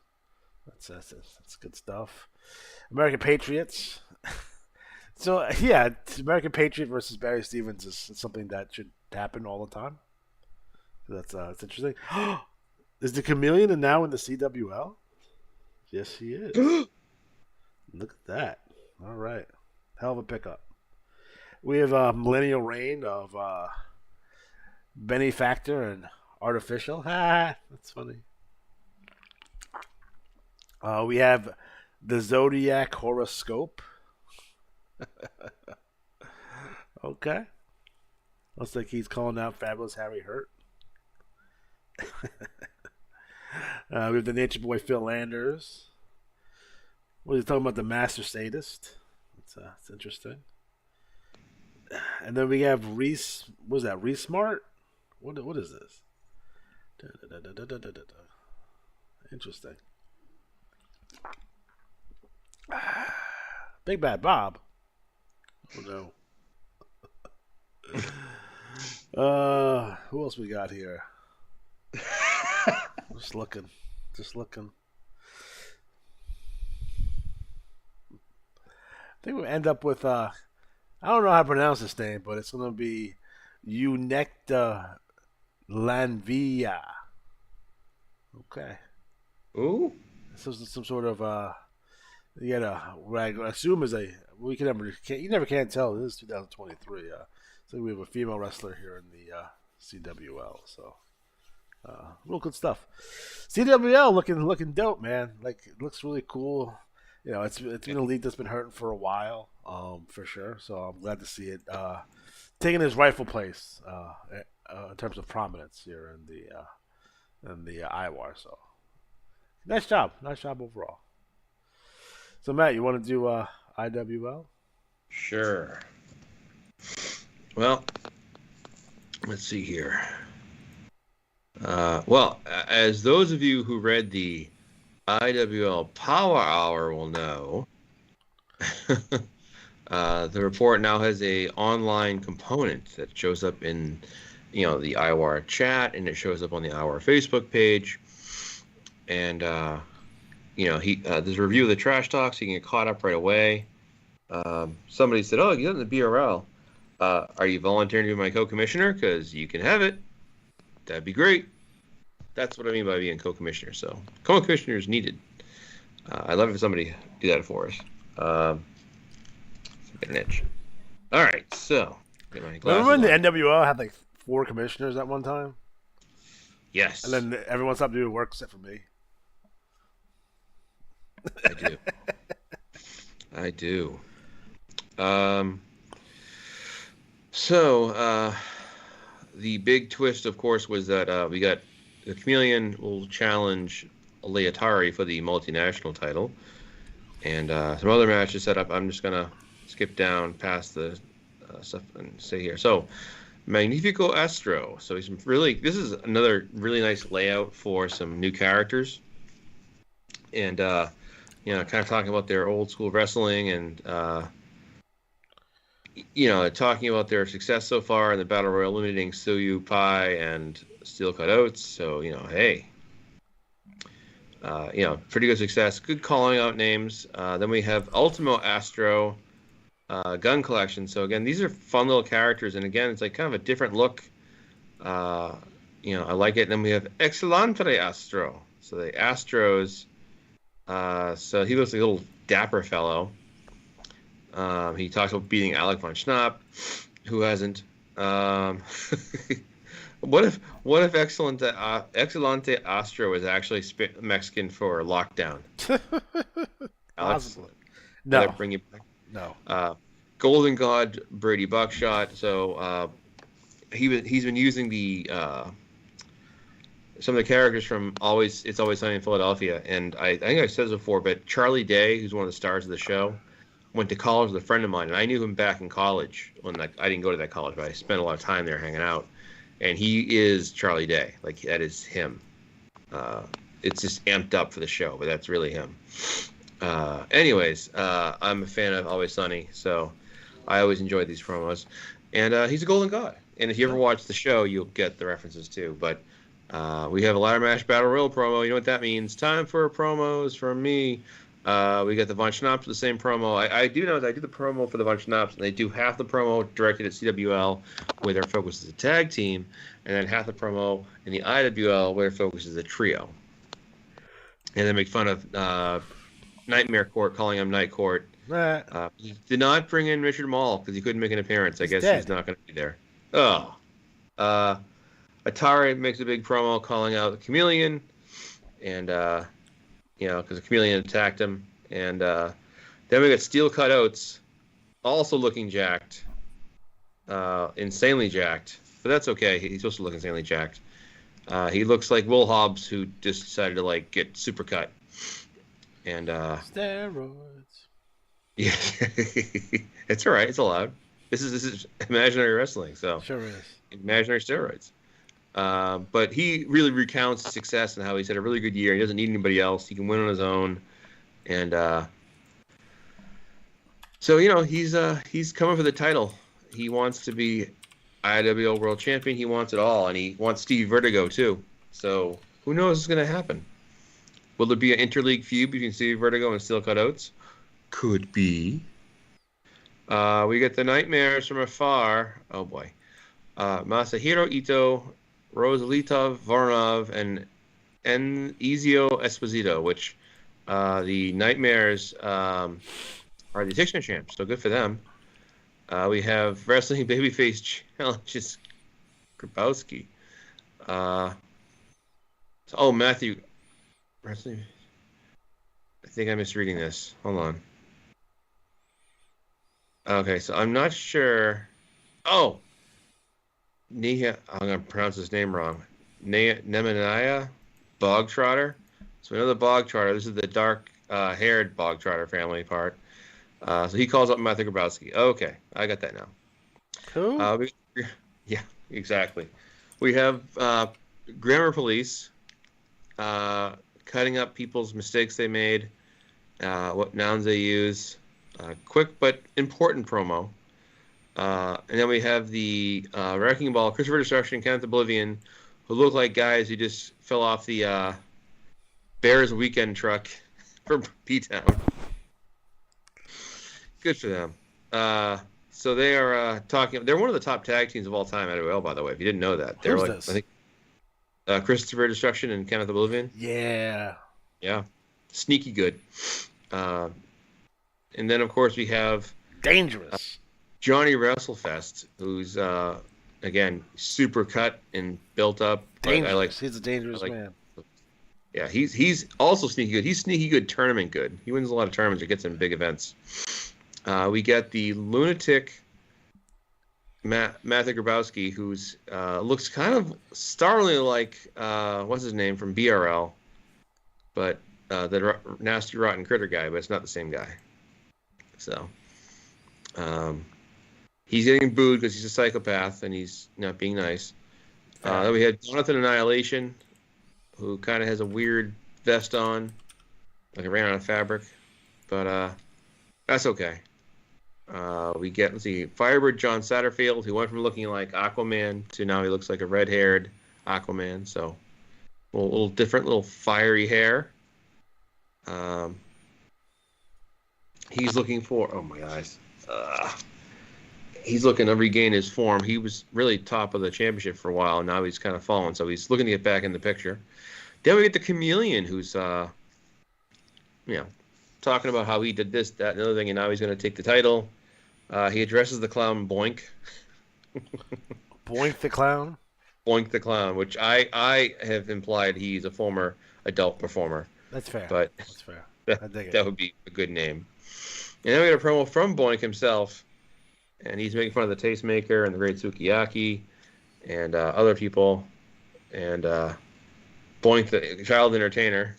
That's good stuff. American Patriots. So yeah, American Patriot versus Barry Stevens is something that should happen all the time. That's interesting. Is the Chameleon now in the CWL? Yes, he is. Look at that. All right, hell of a pickup. We have Millennial Reign of Benny Factor and Artificial. That's funny. We have the Zodiac Horoscope. Okay. Looks like he's calling out Fabulous Harry Hurt. We have the Nature Boy Phil Landers. What is he talking about? The Master Sadist. That's interesting. And then we have Reese. What is that? Reese Smart? What is this? Interesting. Big Bad Bob. Oh no. Who else we got here? Just looking. I think we'll end up with I don't know how to pronounce this name, but it's gonna be Unecta Lanvia. Okay. Ooh. So some sort of what I assume is you never can tell. This is 2023. So we have a female wrestler here in the CWL. So real good stuff. CWL looking dope, man. Like it looks really cool. You know, it's been a league that's been hurting for a while, for sure. So I'm glad to see it taking its rightful place in terms of prominence here in the Iwar. So nice job overall. So Matt, you want to do IWL? Sure. Well, let's see here. Well, as those of you who read the IWL Power Hour will know, the report now has a online component that shows up in, the IWAR chat, and it shows up on the IWAR Facebook page. And there's a review of the trash talk, so you can get caught up right away. Somebody said, "Oh, you're in the BRL. Are you volunteering to be my co-commissioner? Because you can have it. That'd be great." That's what I mean by being co-commissioner. So co-commissioner is needed. I'd love if somebody do that for us. Get an itch. All right, so get my glasses Remember when the on. NWO had like 4 commissioners at one time, Yes, and then everyone stopped doing work except for me? I do. So the big twist, of course, was that we got the Chameleon will challenge Leotari for the multinational title, and some other matches set up. I'm just gonna skip down past the stuff and say here. So Magnifico Astro. So this is another really nice layout for some new characters, and kind of talking about their old school wrestling and talking about their success so far in the Battle Royal, eliminating Suyu Pai and Steel Cut Oats. So, hey, pretty good success. Good calling out names. Then we have Ultimo Astro Gun Collection. So, again, these are fun little characters. And, again, it's like kind of a different look. I like it. And then we have Excelente Astro. So, the Astros. So, he looks like a little dapper fellow. He talks about beating Alec von Schnapp. Who hasn't? What if Excelente Astro was actually Mexican for lockdown? Alex, No. Did I bring you back? No. Golden God Brady Buckshot. So he's been using the some of the characters from It's Always Sunny in Philadelphia, and I think I said this before, but Charlie Day, who's one of the stars of the show, went to college with a friend of mine, and I knew him back in college. I didn't go to that college, but I spent a lot of time there hanging out. And he is Charlie Day. Like, that is him. It's just amped up for the show, but that's really him. Anyways, I'm a fan of Always Sunny, so I always enjoyed these promos. And he's a golden god. And if you ever watch the show, you'll get the references too. But we have a ladder match battle royal promo. You know what that means? Time for promos from me. We got the Von Schnapps with the same promo. I do know that I do the promo for the Von Schnapps, and they do half the promo directed at CWL, where their focus is a tag team, and then half the promo in the IWL, where their focus is a trio. And they make fun of Nightmare Court, calling him Night Court. Did not bring in Richard Mall because he couldn't make an appearance. I guess he's not going to be there. Oh. Atari makes a big promo calling out the Chameleon, and because the Chameleon attacked him. And then we got Steel Cut Oats also looking jacked, insanely jacked, but that's okay. He's supposed to look insanely jacked. He looks like Will Hobbs, who just decided to like get super cut. And Steroids. yeah, it's all right. It's allowed. This is imaginary wrestling, so Sure is. imaginary steroids. But he really recounts his success and how he's had a really good year. He doesn't need anybody else. He can win on his own, and so he's coming for the title. He wants to be IWL World Champion. He wants it all, and he wants Steve Vertigo too. So who knows what's going to happen? Will there be an interleague feud between Steve Vertigo and Steel Cut Oates? Could be. We get the Nightmares from afar. Oh boy. Masahiro Ito, Rosalita Voronov, and Ezio Esposito, which the Nightmares are the Dixon champs, so good for them. We have Wrestling Babyface Challenges Grabowski. Matthew. Wrestling. I think I'm misreading this. Hold on. Okay, so I'm not sure. Oh! I'm going to pronounce his name wrong. Nemanja Bogtrotter. So we know the Bogtrotter. This is the dark-haired Bogtrotter family part. So he calls up Matthew Grabowski. Okay, I got that now. Cool. Yeah, exactly. We have Grammar Police cutting up people's mistakes they made, what nouns they use. Quick but important promo. And then we have the Wrecking Ball, Christopher Destruction, and Kenneth Oblivion, who look like guys who just fell off the Bears weekend truck from P-Town. Good for them. So they are talking. They're one of the top tag teams of all time at IWL, by the way. If you didn't know that, they're Who's like this? I think Christopher Destruction and Kenneth Oblivion. Yeah. Yeah, sneaky good. And then of course we have Dangerous. Johnny WrestleFest, who's again super cut and built up. Dangerous. He's a dangerous man. Yeah, he's also sneaky good. He's sneaky good tournament good. He wins a lot of tournaments or gets in big events. We get the lunatic Matthew Grabowski, who's looks kind of startlingly like what's his name from BRL, but the nasty rotten critter guy, but it's not the same guy. So he's getting booed because he's a psychopath and he's not being nice. Then we had Jonathan Annihilation, who kind of has a weird vest on, like it ran out of fabric, but that's okay. We get, Firebird John Satterfield, who went from looking like Aquaman to now he looks like a red-haired Aquaman, so a little different, little fiery hair. He's looking for, oh my eyes, he's looking to regain his form. He was really top of the championship for a while, and now he's kind of fallen, so he's looking to get back in the picture. Then we get the Chameleon, who's, talking about how he did this, that, and the other thing, and now he's going to take the title. He addresses the clown Boink. Boink the Clown? Boink the Clown, which I have implied he's a former adult performer. That's fair. But that's fair. I dig it. That would be a good name. And then we got a promo from Boink himself, and he's making fun of the Tastemaker and the Great Sukiyaki and other people. And Boink the Child Entertainer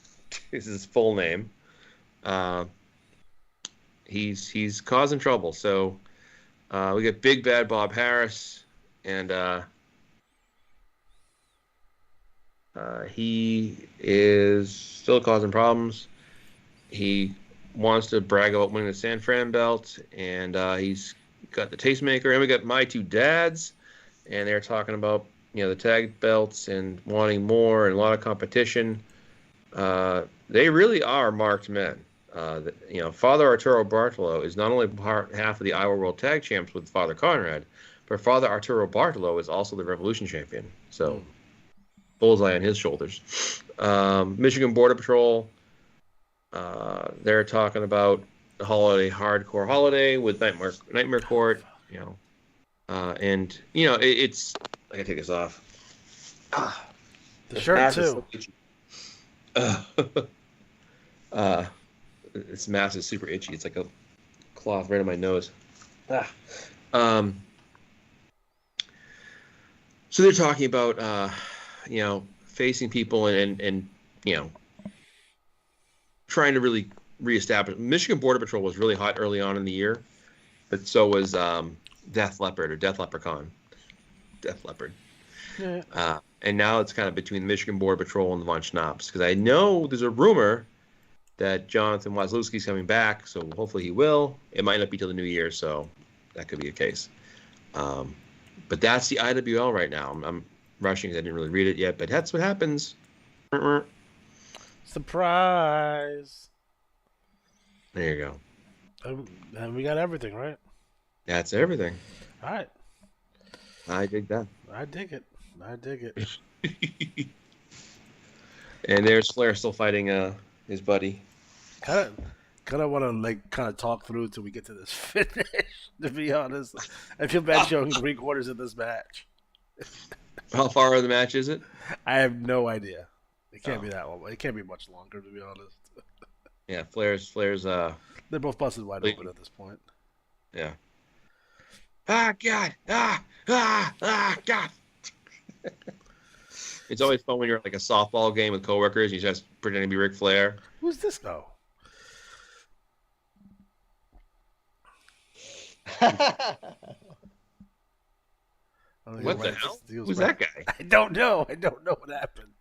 is his full name. He's causing trouble. So we get Big Bad Bob Harris, and he is still causing problems. He wants to brag about winning the San Fran belt, and he's got the Tastemaker, and we got My Two Dads, and they're talking about the tag belts and wanting more and a lot of competition. They really are marked men. Father Arturo Bartolo is not only half of the Iowa World Tag Champs with Father Conrad, but Father Arturo Bartolo is also the Revolution Champion. So, bullseye on his shoulders. Michigan Border Patrol, they're talking about the hardcore holiday with Nightmare Court, and it's I gotta take this off. The shirt too. This mask is super itchy. It's like a cloth right on my nose. So they're talking about, facing people and trying to really reestablish. Michigan Border Patrol was really hot early on in the year, but so was Death Leopard or Death Leprechaun. Death Leopard. Yeah. And now it's kind of between the Michigan Border Patrol and the Von Schnapps, because I know there's a rumor that Jonathan Waslewski's coming back, so hopefully he will. It might not be till the new year, so that could be a case. But that's the IWL right now. I'm rushing because I didn't really read it yet, but that's what happens. Surprise! There you go. And we got everything, right? That's everything. All right. I dig that. I dig it. I dig it. And there's Flair still fighting his buddy. Kind of want to talk through until we get to this finish. To be honest, I feel bad showing 3/4 of this match. How far of the match is it? I have no idea. It can't be that long. It can't be much longer, to be honest. Yeah, Flair's. They're both busted wide open at this point. Yeah. Ah, God! Ah, God! It's always fun when you're at like a softball game with coworkers. You just pretend to be Ric Flair. Who's this though? What the hell? Who's that guy? I don't know. I don't know what happened.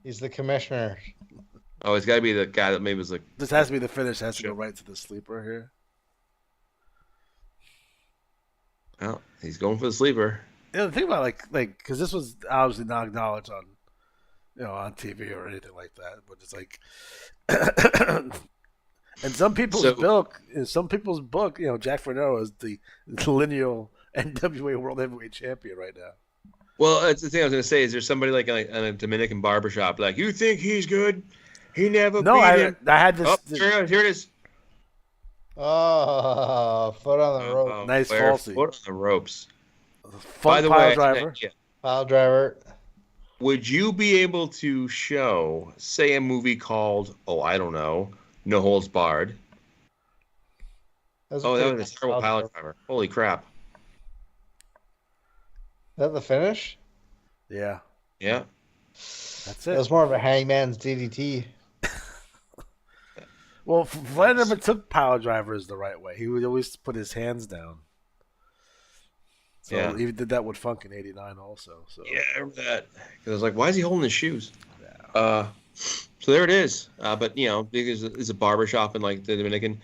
He's the commissioner. Oh, it's got to be the guy that maybe was like. This has to be the finish. Has to go right to the sleeper here. Well, he's going for the sleeper. Yeah, the thing about like because this was obviously not acknowledged on, on TV or anything like that, but it's like, in some people's book, Jack Fernero is the lineal NWA World Heavyweight Champion right now. Well, that's the thing I was going to say. Is there somebody like in a Dominican barbershop like, you think he's good? He never beat him. I had this. Oh, here it is. Oh, foot on the rope. Nice Flair, falsy. Foot on the ropes. Fun By the pile way, driver. Pile driver. Would you be able to show, say, a movie called, I don't know, No Holds Barred? That was a terrible pile driver. Holy crap. Is that the finish? Yeah. That's it. It was more of a hangman's DDT. Well, Flair never took pile drivers the right way. He would always put his hands down. So he did that with Funk in '89 also. So yeah, I remember that. Because I was like, why is he holding his shoes? Yeah. So there it is. But, there's a barbershop in like the Dominican.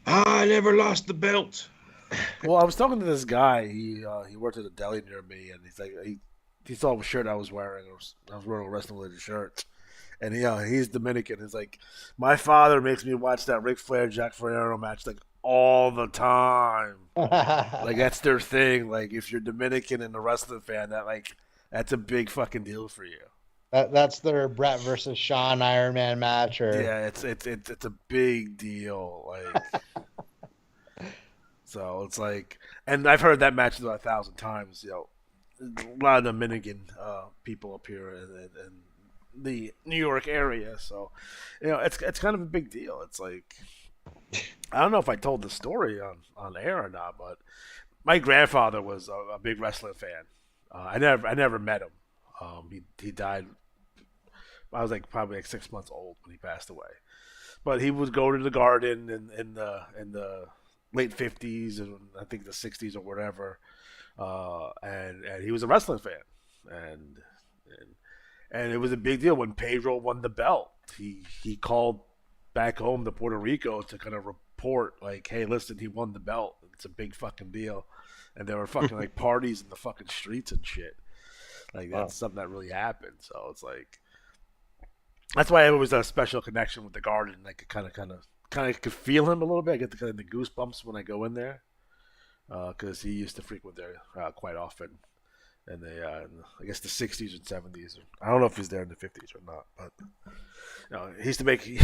I never lost the belt. Well, I was talking to this guy. He worked at a deli near me, and he's like, he saw the shirt I was wearing. I was wearing a wrestling-related shirt. And he's Dominican. He's like, my father makes me watch that Ric Flair Jack Ferrero match like all the time. Like that's their thing. Like if you're Dominican and a wrestling fan, that's a big fucking deal for you. That's their Brett versus Shawn Iron Man match, or yeah, it's a big deal. Like so it's like, and I've heard that match 1,000 times. A lot of Dominican people up here and the New York area, so it's kind of a big deal. It's like I don't know if I told the story on air or not, but my grandfather was a big wrestling fan. I never met him. He died. I was probably 6 months old when he passed away, but he would go to the Garden in the late 50s and I think the 60s or whatever, and he was a wrestling fan, and it was a big deal when Pedro won the belt. He called back home to Puerto Rico to kind of report like, hey, listen, he won the belt. It's a big fucking deal. And there were fucking like parties in the fucking streets and shit. Like that's something that really happened. So it's like that's why it was a special connection with the Garden. I could kind of could feel him a little bit. I get the goosebumps when I go in there because he used to frequent there quite often. And I guess the 60s and 70s. I don't know if he's there in the 50s or not, but he used to make.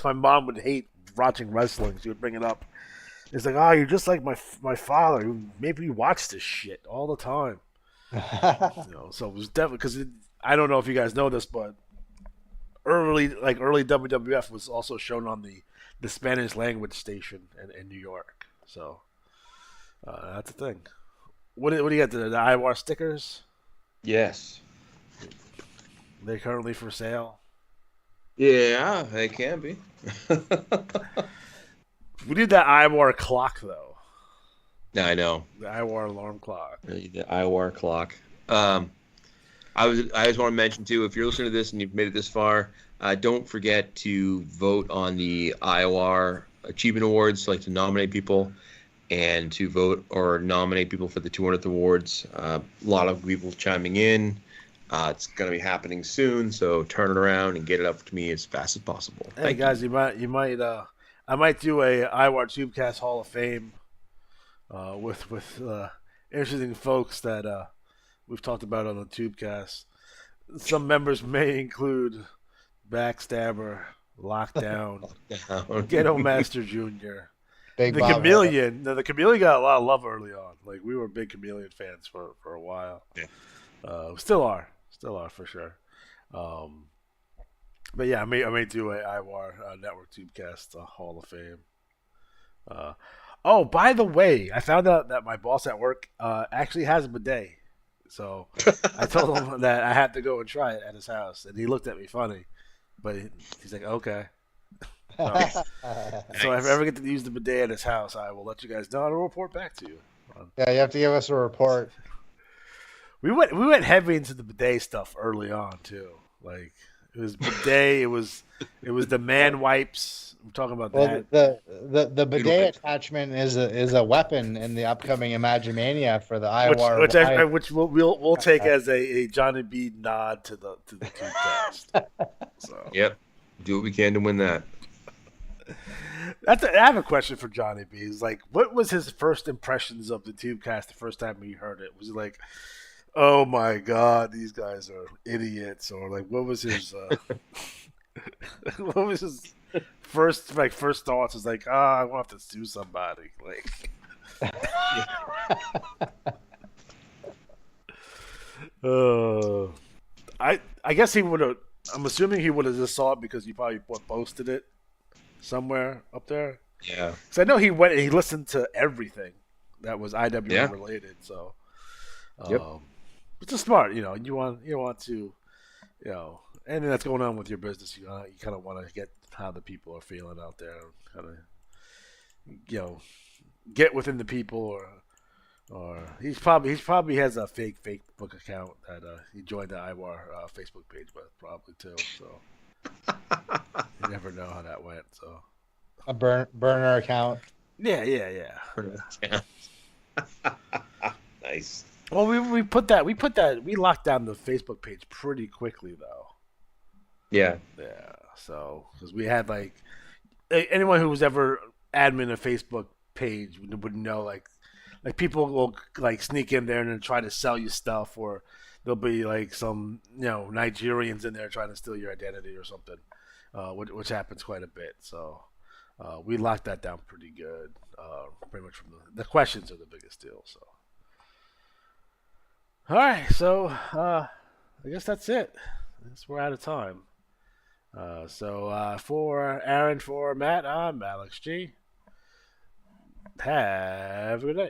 My mom would hate watching wrestling. She would bring it up. It's like, you're just like my father. Maybe you watch this shit all the time. So it was definitely because I don't know if you guys know this, but early WWF was also shown on the Spanish language station in New York. So That's the thing. What do you got? The Iwar stickers? Yes. They're currently for sale. Yeah, they can be. We need that Iwar clock though. Yeah, I know. The Iwar alarm clock. The Iwar clock. I just want to mention too, if you're listening to this and you've made it this far, don't forget to vote on the Iwar Achievement Awards, like to nominate people and to vote or nominate people for the 200th awards. A lot of people chiming in. It's going to be happening soon, so turn it around and get it up to me as fast as possible. Hey guys, you might I might do a Iwar Tubecast Hall of Fame with interesting folks that we've talked about on the Tubecast. Some members may include Backstabber, Lockdown, Ghetto Master Jr., Big the Bob Chameleon. Now, the Chameleon got a lot of love early on. Like we were big Chameleon fans for a while. Yeah. Still are for sure. But yeah, I may do a Iwar Network Tubecast Hall of Fame. Oh, by the way, I found out that my boss at work actually has a bidet. So I told him that I had to go and try it at his house, and he looked at me funny, but he's like, "Okay." So if I ever get to use the bidet at his house, I will let you guys know. I'll report back to you. Yeah, you have to give us a report. We went heavy into the bidet stuff early on too. Like it was bidet, it was the man wipes. I'm talking about that. The bidet attachment is a weapon in the upcoming Imaginemania for the Iwar. Which we'll take as a Johnny B nod to the Tubecast. So Yep. Do what we can to win that. I have a question for Johnny B. Is like, what was his first impressions of the Tubecast the first time he heard it? Was he like, "Oh my God, these guys are idiots," or like, what was his what was his first thoughts? Is like, I want to sue somebody. Like, I guess he would have. I'm assuming he would have just saw it because you probably posted it somewhere up there. Yeah. Because I know he went and he listened to everything that was IWA related. So, it's just smart. You want to, anything that's going on with your business, you kind of want to get how the people are feeling out there, kind of, get within the people, or he probably has a fake book account that he joined the Iwar Facebook page with probably too. So you never know how that went. So A burner account. yeah. Nice. Well, we locked down the Facebook page pretty quickly though. Yeah. Yeah. So because we had like anyone who was ever admin a Facebook page would know like people will like sneak in there and then try to sell you stuff, or there'll be like some Nigerians in there trying to steal your identity or something, which happens quite a bit. So we locked that down pretty good. Pretty much from the questions are the biggest deal. So all right, so I guess that's it. We're out of time. So for Aaron, for Matt, I'm Alex G. Have a good night.